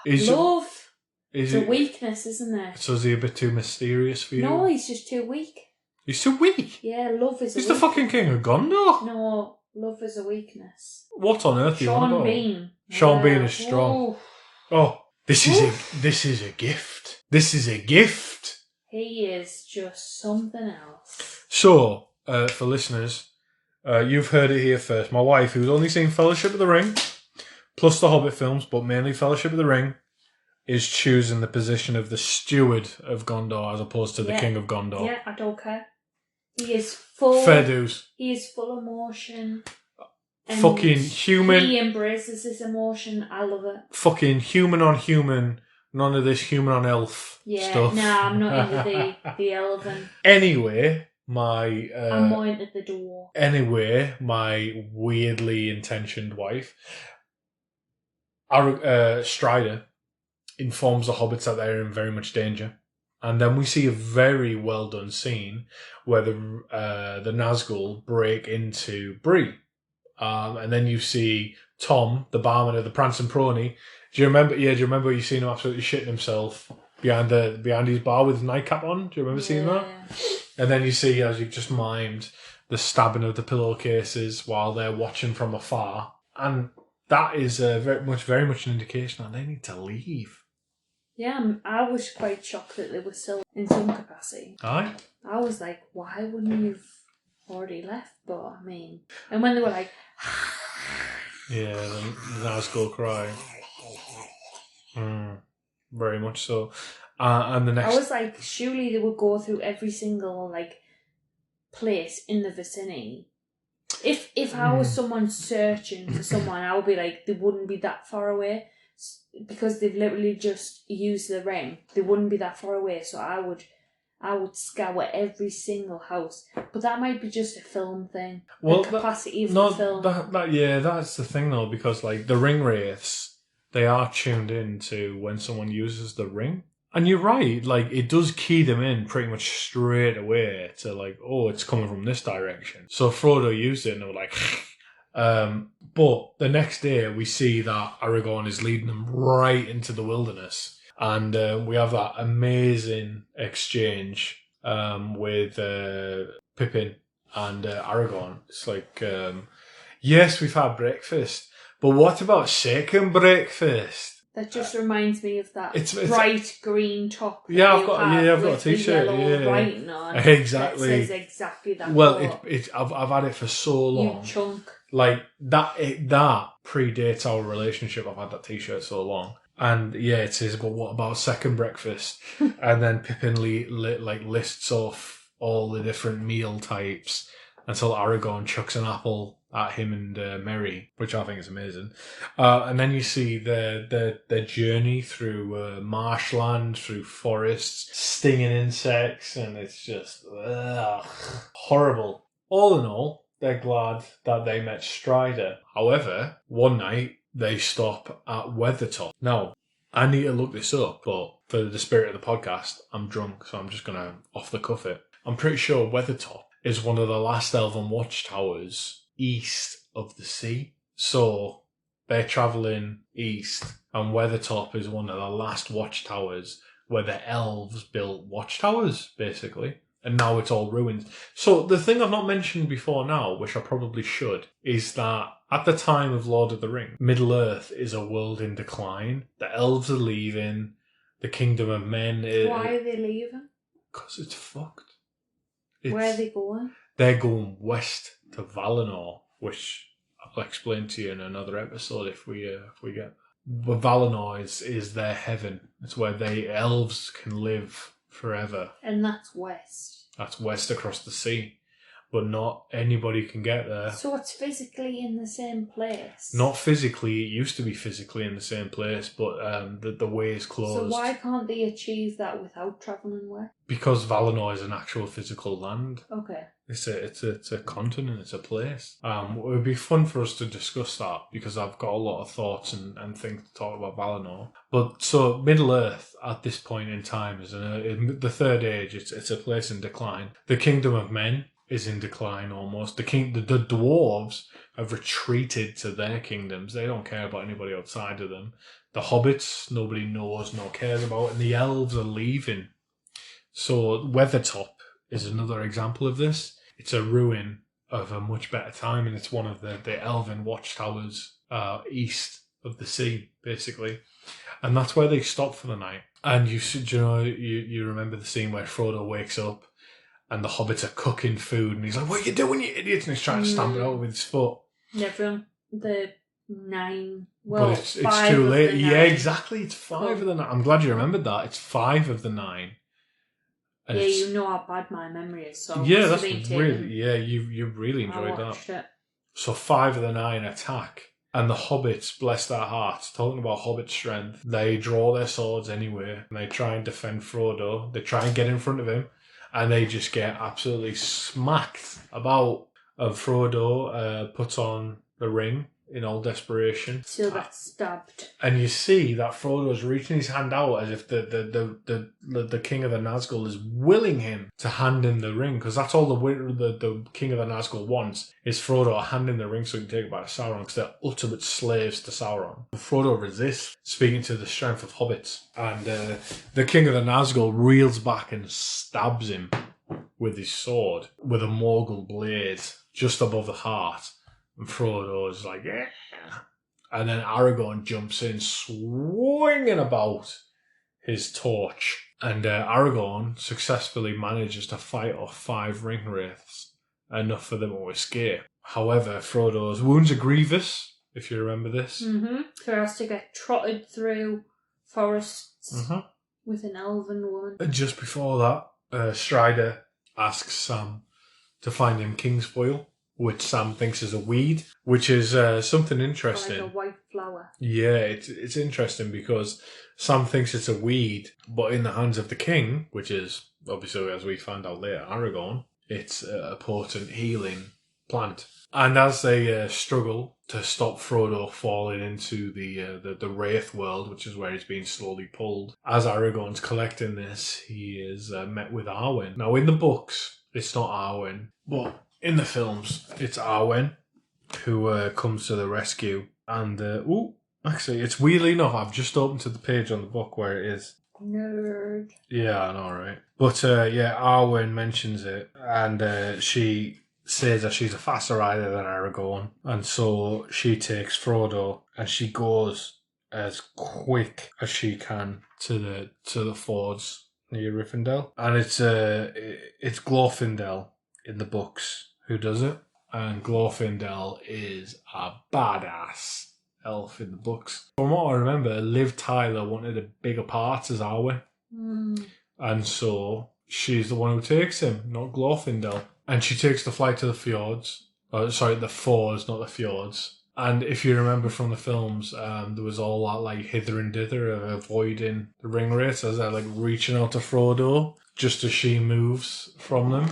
but... love is a weakness, isn't it? So is he a bit too mysterious for you? No, he's just too weak. He's too weak? Yeah, love is He's a the weakness. fucking king of Gondor? No, love is a weakness. What on earth are you on about? Sean Bean. Sean Bean is strong. Oh, this is a gift. This is a gift. He is just something else. So, for listeners, you've heard it here first. My wife, who's only seen Fellowship of the Ring, plus the Hobbit films, but mainly Fellowship of the Ring, is choosing the position of the steward of Gondor as opposed to the king of Gondor. Yeah, I don't care. He is full... Fair dues. He is full emotion. Fucking human... He embraces his emotion. I love it. Fucking human on human. None of this human on elf stuff. Nah, I'm not into the elven. Anyway, I'm more into the dwarf. Anyway, my weirdly intentioned wife, Strider, informs the hobbits that they're in very much danger. And then we see a very well done scene where the Nazgul break into Bree. And then you see Tom, the barman of the Prancing Pony. Do you remember? Yeah, do you remember you seen him absolutely shitting himself behind his bar with his nightcap on? Do you remember seeing that? And then you see, as you've just mimed, the stabbing of the pillowcases while they're watching from afar. And that is very much an indication that they need to leave. Yeah, I was quite shocked that they were still in some capacity. Aye. I was like, why wouldn't you have already left? But, I mean... And when they were like... Yeah, the Nazgul cry. Very much so. And the next... I was like, surely they would go through every single, like, place in the vicinity. If I was someone searching for someone, I would be like, they wouldn't be that far away. Because they've literally just used the ring. They wouldn't be that far away, so I would scour every single house. But that might be just a film thing. Well, the capacity of the film. That's the thing though, because like the ring wraiths, they are tuned in to when someone uses the ring. And you're right, like it does key them in pretty much straight away to like, oh, it's coming from this direction. So Frodo used it and they were like... But the next day we see that Aragorn is leading them right into the wilderness, and we have that amazing exchange with Pippin and Aragorn. It's like, yes, we've had breakfast, but what about second breakfast? That just reminds me of that it's bright green top. Yeah, I've got a t-shirt. Yeah, writing on exactly. That says exactly that. Well, I've had it for so long. You chunk. Like that predates our relationship. I've had that t-shirt so long, and yeah, it says, "But what about second breakfast?" And then Pippin lists off all the different meal types until Aragorn chucks an apple at him and Merry, which I think is amazing. And then you see the journey through marshland, through forests, stinging insects, and it's just horrible. All in all, they're glad that they met Strider. However, one night they stop at Weathertop. Now, I need to look this up, but for the spirit of the podcast, I'm drunk, so I'm just going to off the cuff it. I'm pretty sure Weathertop is one of the last elven watchtowers east of the sea. So they're travelling east, and Weathertop is one of the last watchtowers where the elves built watchtowers, basically. and now it's all ruined. So the thing I've not mentioned before now, which I probably should, is that at the time of Lord of the Rings, Middle-earth is a world in decline. The elves are leaving. The kingdom of men is... Why are they leaving? Because it's fucked. Where are they going? They're going west to Valinor, which I'll explain to you in another episode if we get... But Valinor is their heaven. It's where elves can live forever. And that's west. That's west across the sea. But not anybody can get there. So it's physically in the same place? Not physically. It used to be physically in the same place, but the way is closed. So why can't they achieve that without travelling west? Because Valinor is an actual physical land. Okay. It's a continent, it's a place. It would be fun for us to discuss that because I've got a lot of thoughts and things to talk about Valinor. But so Middle-earth at this point in time is in the Third Age. It's a place in decline. The kingdom of men is in decline almost. The dwarves have retreated to their kingdoms. They don't care about anybody outside of them. The hobbits nobody knows nor cares about, and the elves are leaving. So Weathertop is another example of this. It's a ruin of a much better time, and it's one of the elven watchtowers east of the sea, basically. And that's where they stop for the night. And you remember the scene where Frodo wakes up and the hobbits are cooking food, and he's like, "What are you doing, you idiots?" And he's trying to stamp it out with his foot. Never the 9. Well, but it's too late. Yeah, exactly. It's 5 of the 9. I'm glad you remembered that. It's 5 of the 9. And yeah, you know how bad my memory is. So yeah, that's really... Yeah, you really enjoyed that. It. So 5 of the 9 attack. And the hobbits, bless their hearts, talking about hobbit strength, they draw their swords anyway, and they try and defend Frodo. They try and get in front of him, and they just get absolutely smacked about. And Frodo puts on the ring in all desperation. So that's stabbed. And you see that Frodo's reaching his hand out as if the King of the Nazgul is willing him to hand him the ring, because that's all the King of the Nazgul wants is Frodo handing the ring so he can take it back to Sauron, because they're ultimate slaves to Sauron. Frodo resists, speaking to the strength of hobbits, and the King of the Nazgul reels back and stabs him with his sword with a Morgul blade just above the heart. And Frodo's like, yeah. And then Aragorn jumps in, swinging about his torch. And Aragorn successfully manages to fight off 5 ring wraiths, enough for them to escape. However, Frodo's wounds are grievous, if you remember this. Mm-hmm. So he has to get trotted through forests with an elven woman. And just before that, Strider asks Sam to find him Kingsfoil, which Sam thinks is a weed, which is something interesting. Like a white flower. Yeah, it's interesting because Sam thinks it's a weed, but in the hands of the king, which is, obviously, as we find out later, Aragorn, it's a potent healing plant. And as they struggle to stop Frodo falling into the Wraith world, which is where he's being slowly pulled, as Aragorn's collecting this, he is met with Arwen. Now, in the books, it's not Arwen, but in the films, it's Arwen who comes to the rescue. And, actually, it's weirdly enough, I've just opened to the page on the book where it is. Nerd. Yeah, I know, right? But, Arwen mentions it, and she says that she's a faster rider than Aragorn. And so she takes Frodo, and she goes as quick as she can to the fords near Rivendell. And it's Glorfindel in the books who does it, and Glorfindel is a badass elf in the books. From what I remember, Liv Tyler wanted a bigger part as Arwen, and so she's the one who takes him, not Glorfindel. And she takes the flight to the fjords. The fords, not the fjords. And if you remember from the films, there was all that like hither and dither of avoiding the ring wraiths as they're like reaching out to Frodo just as she moves from them.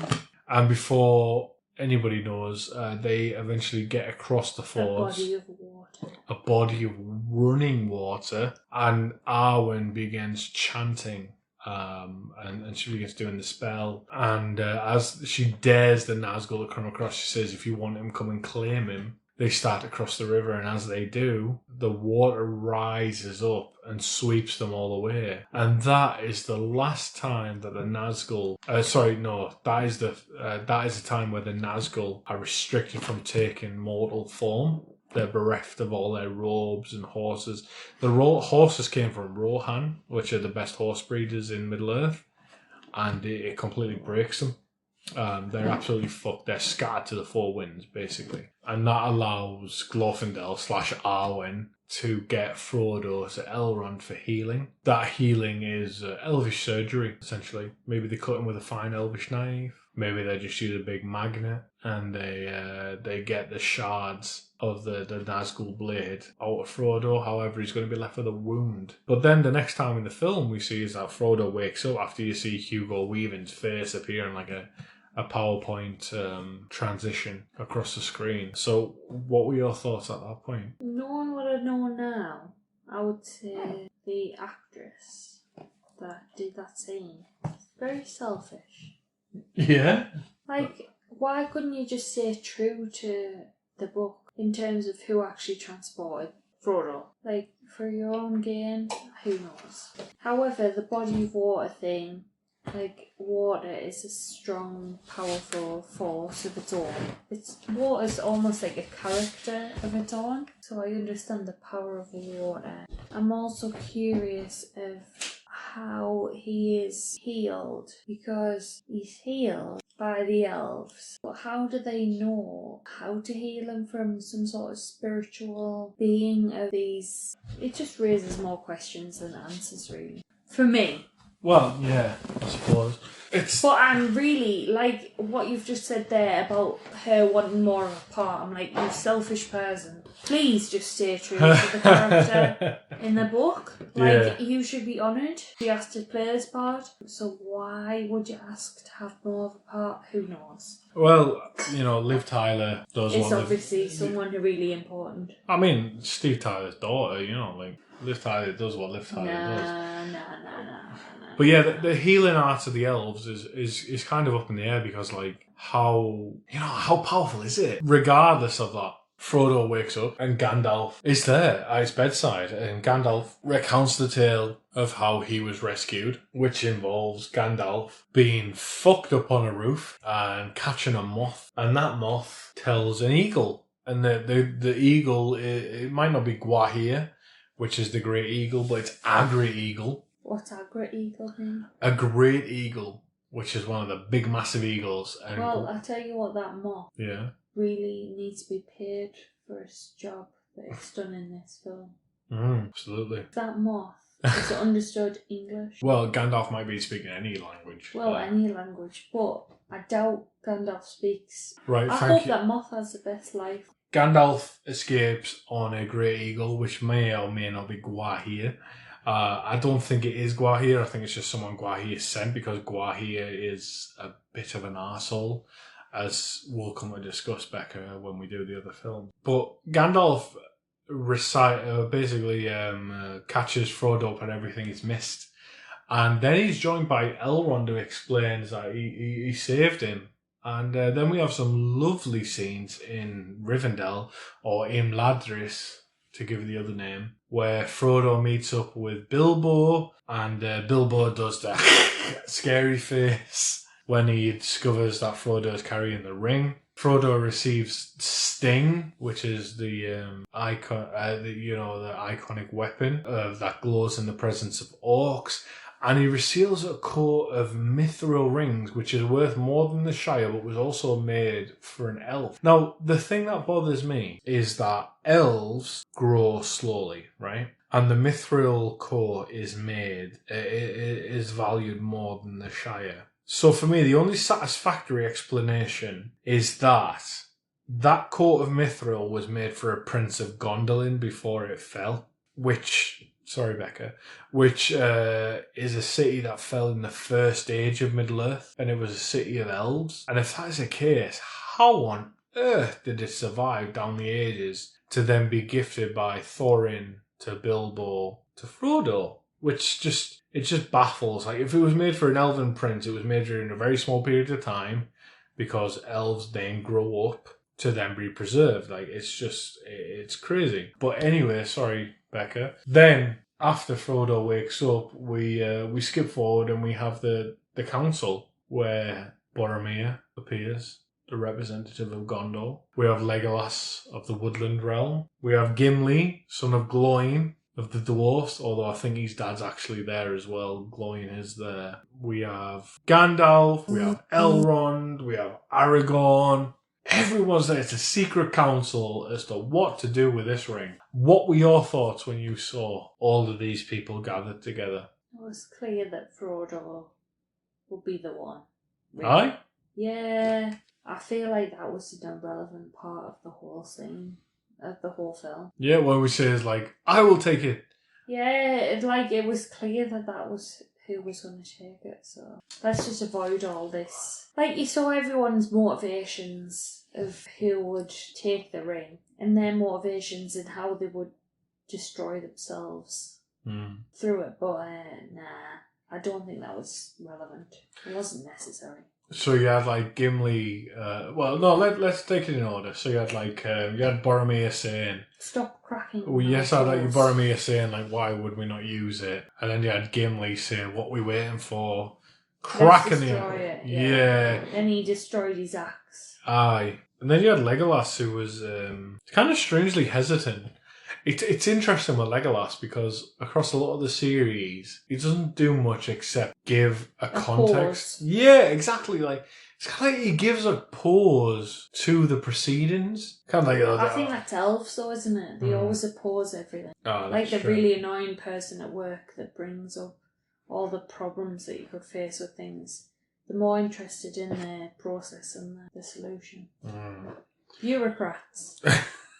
And before anybody knows, they eventually get across the fords. A body of water. A body of running water. And Arwen begins chanting. And she begins doing the spell. And as she dares the Nazgul to come across, she says, if you want him, come and claim him. they start to cross the river, and as they do, the water rises up and sweeps them all away. And that is the last time that the Nazgul... that is the time where the Nazgul are restricted from taking mortal form. They're bereft of all their robes and horses. The horses came from Rohan, which are the best horse breeders in Middle-earth, and it completely breaks them. They're absolutely fucked. They're scattered to the four winds, basically. And that allows Glorfindel / Arwen to get Frodo to Elrond for healing. That healing is elvish surgery, essentially. Maybe they cut him with a fine elvish knife. Maybe they just use a big magnet and they get the shards of the Nazgul blade out of Frodo. However, he's going to be left with a wound. But then the next time in the film we see is that Frodo wakes up after you see Hugo Weaving's face appearing like a PowerPoint transition across the screen. So what were your thoughts at that point? Knowing what I know now, I would say the actress that did that scene is very selfish. Yeah? Like, why couldn't you just stay true to the book in terms of who actually transported Frodo? Like, for your own gain, who knows? However, the body of water thing, like, water is a strong, powerful force of its own. Water's almost like a character of its own, so I understand the power of water. I'm also curious of how he is healed, because he's healed by the elves. But how do they know how to heal him from some sort of spiritual being of these? It just raises more questions than answers, really. For me. Well, yeah, I suppose. But I'm really, like, what you've just said there about her wanting more of a part, I'm like, you selfish person. Please just stay true to the character in the book. Like, you should be honoured. She asked to play this part, so why would you ask to have more of a part? Who knows? Well, Liv Tyler does It's obviously someone really important. I mean, Steve Tyler's daughter, Liv Tyler does what Liv Tyler does. No. But yeah, the healing art of the elves is kind of up in the air because, like, how powerful is it? Regardless of that, Frodo wakes up and Gandalf is there at his bedside, and Gandalf recounts the tale of how he was rescued, which involves Gandalf being fucked up on a roof and catching a moth, and that moth tells an eagle, and the eagle, it might not be Gwahir, which is the great eagle, but it's a great eagle. What's a great eagle mean? A great eagle, which is one of the big, massive eagles. And well, I tell you what, that moth really needs to be paid for its job that it's done in this film. Absolutely. That moth, is it understood English? Well, Gandalf might be speaking any language. Well, any language, but I doubt Gandalf speaks. Right, I hope that moth has the best life. Gandalf escapes on a great eagle, which may or may not be Gwahir. I don't think it is Gwahir. I think it's just someone Gwahir sent, because Gwahir is a bit of an arsehole, as we'll come to discuss, Becca, when we do the other film. But Gandalf catches Frodo up on everything he's missed. And then he's joined by Elrond, who explains that he saved him. And then we have some lovely scenes in Rivendell, or Imladris, to give the other name, where Frodo meets up with Bilbo, and Bilbo does that scary face when he discovers that Frodo is carrying the ring. Frodo receives Sting, which is the iconic weapon that glows in the presence of orcs, and he receives a coat of mithril rings, which is worth more than the Shire, but was also made for an elf. Now, the thing that bothers me is that elves grow slowly, right? And the mithril core is valued more than the Shire. So for me, the only satisfactory explanation is that coat of mithril was made for a Prince of Gondolin before it fell, which is a city that fell in the first age of Middle-earth, and it was a city of elves. And if that is the case, how on earth did it survive down the ages to then be gifted by Thorin to Bilbo to Frodo? Which just baffles. Like, if it was made for an elven prince, it was made during a very small period of time, because elves then grow up to then be preserved. Like, it's crazy. But anyway, sorry, Becca. Then, after Frodo wakes up, we skip forward and we have the council where Boromir appears, the representative of Gondor. We have Legolas of the Woodland Realm. We have Gimli, son of Glóin of the dwarfs, although I think his dad's actually there as well. Glóin is there. We have Gandalf, we have Elrond, we have Aragorn. Everyone's there. It's a secret council as to what to do with this ring. What were your thoughts when you saw all of these people gathered together? It was clear that Frodo would be the one. Really. Aye? Yeah. I feel like that was an irrelevant part of the whole scene, of the whole film. Yeah, what we say is like, I will take it. Yeah, it was clear that was who was going to take it, so let's just avoid all this. Like, you saw everyone's motivations of who would take the ring, and their motivations and how they would destroy themselves through it, but nah, I don't think that was relevant. It wasn't necessary. So you had like Gimli. Let's take it in order. So you had like you had Boromir saying, "Stop cracking." Oh yes, I had like Boromir saying like, "Why would we not use it?" And then you had Gimli saying, "What we waiting for?" Cracking it. Yeah. Then he destroyed his axe. Aye. And then you had Legolas, who was kind of strangely hesitant. It's interesting with Legolas because across a lot of the series, he doesn't do much except give a context. Pause. Yeah, exactly. Like, it's kind of like he gives a pause to the proceedings. Kind of like I think that's elves, though, isn't it? They always oppose everything. Like the really annoying person at work that brings up all the problems that you could face with things. They're more interested in the process and the solution. Bureaucrats.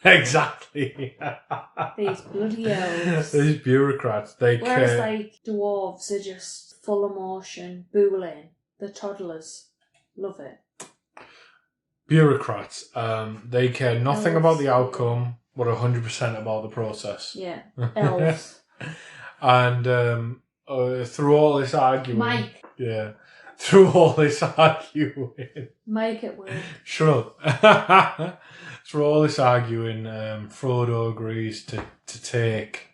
Exactly. These bloody elves. These bureaucrats. Whereas, like, dwarves are just full emotion, booling. The toddlers love it. Bureaucrats. They care nothing about the outcome, but 100% about the process. Yeah. Elves. And through all this arguing... Mike. Yeah. Through all this arguing... Make it work. Shut up. Through all this arguing, Frodo agrees to take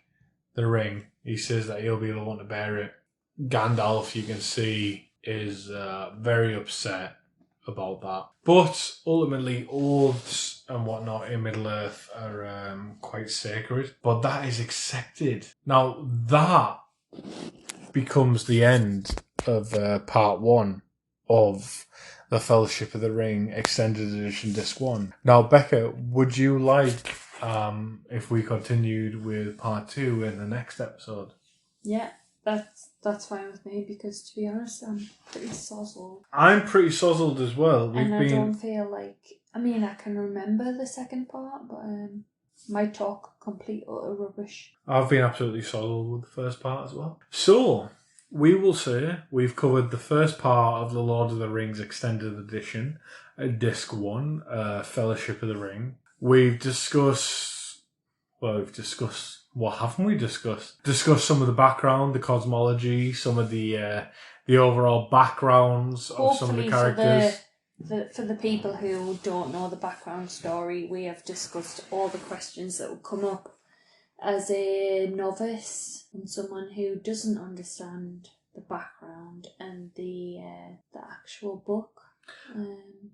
the ring. He says that he'll be the one to bear it. Gandalf, you can see, is very upset about that. But ultimately, oaths and whatnot in Middle-earth are quite sacred. But that is accepted. Now, that becomes the end of part 1 of The Fellowship of the Ring Extended Edition Disc 1. Now, Becca, would you like if we continued with part 2 in the next episode? Yeah, that's fine with me, because to be honest, I'm pretty sozzled. I'm pretty sozzled as well. I don't feel like... I mean, I can remember the second part, but might talk complete utter rubbish. I've been absolutely sozzled with the first part as well. So... we will say we've covered the first part of the Lord of the Rings Extended Edition, Disc 1, Fellowship of the Ring. We've discussed... what haven't we discussed? Discussed some of the background, the cosmology, some of the overall backgrounds of some of the characters. For the people who don't know the background story, we have discussed all the questions that would come up as a novice and someone who doesn't understand the background and the actual book.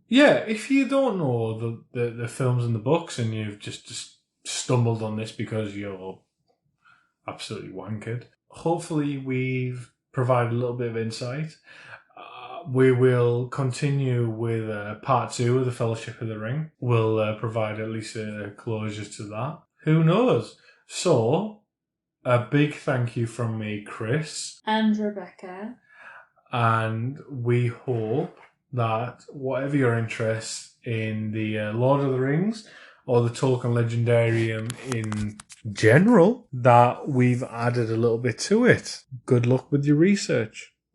Yeah, if you don't know the films and the books and you've just stumbled on this because you're absolutely wankered, hopefully we've provided a little bit of insight. We will continue with part 2 of the Fellowship of the Ring. We'll provide at least a closure to that. Who knows? So, a big thank you from me, Chris. And Rebecca. And we hope that whatever your interest in the Lord of the Rings or the Tolkien Legendarium in general, that we've added a little bit to it. Good luck with your research.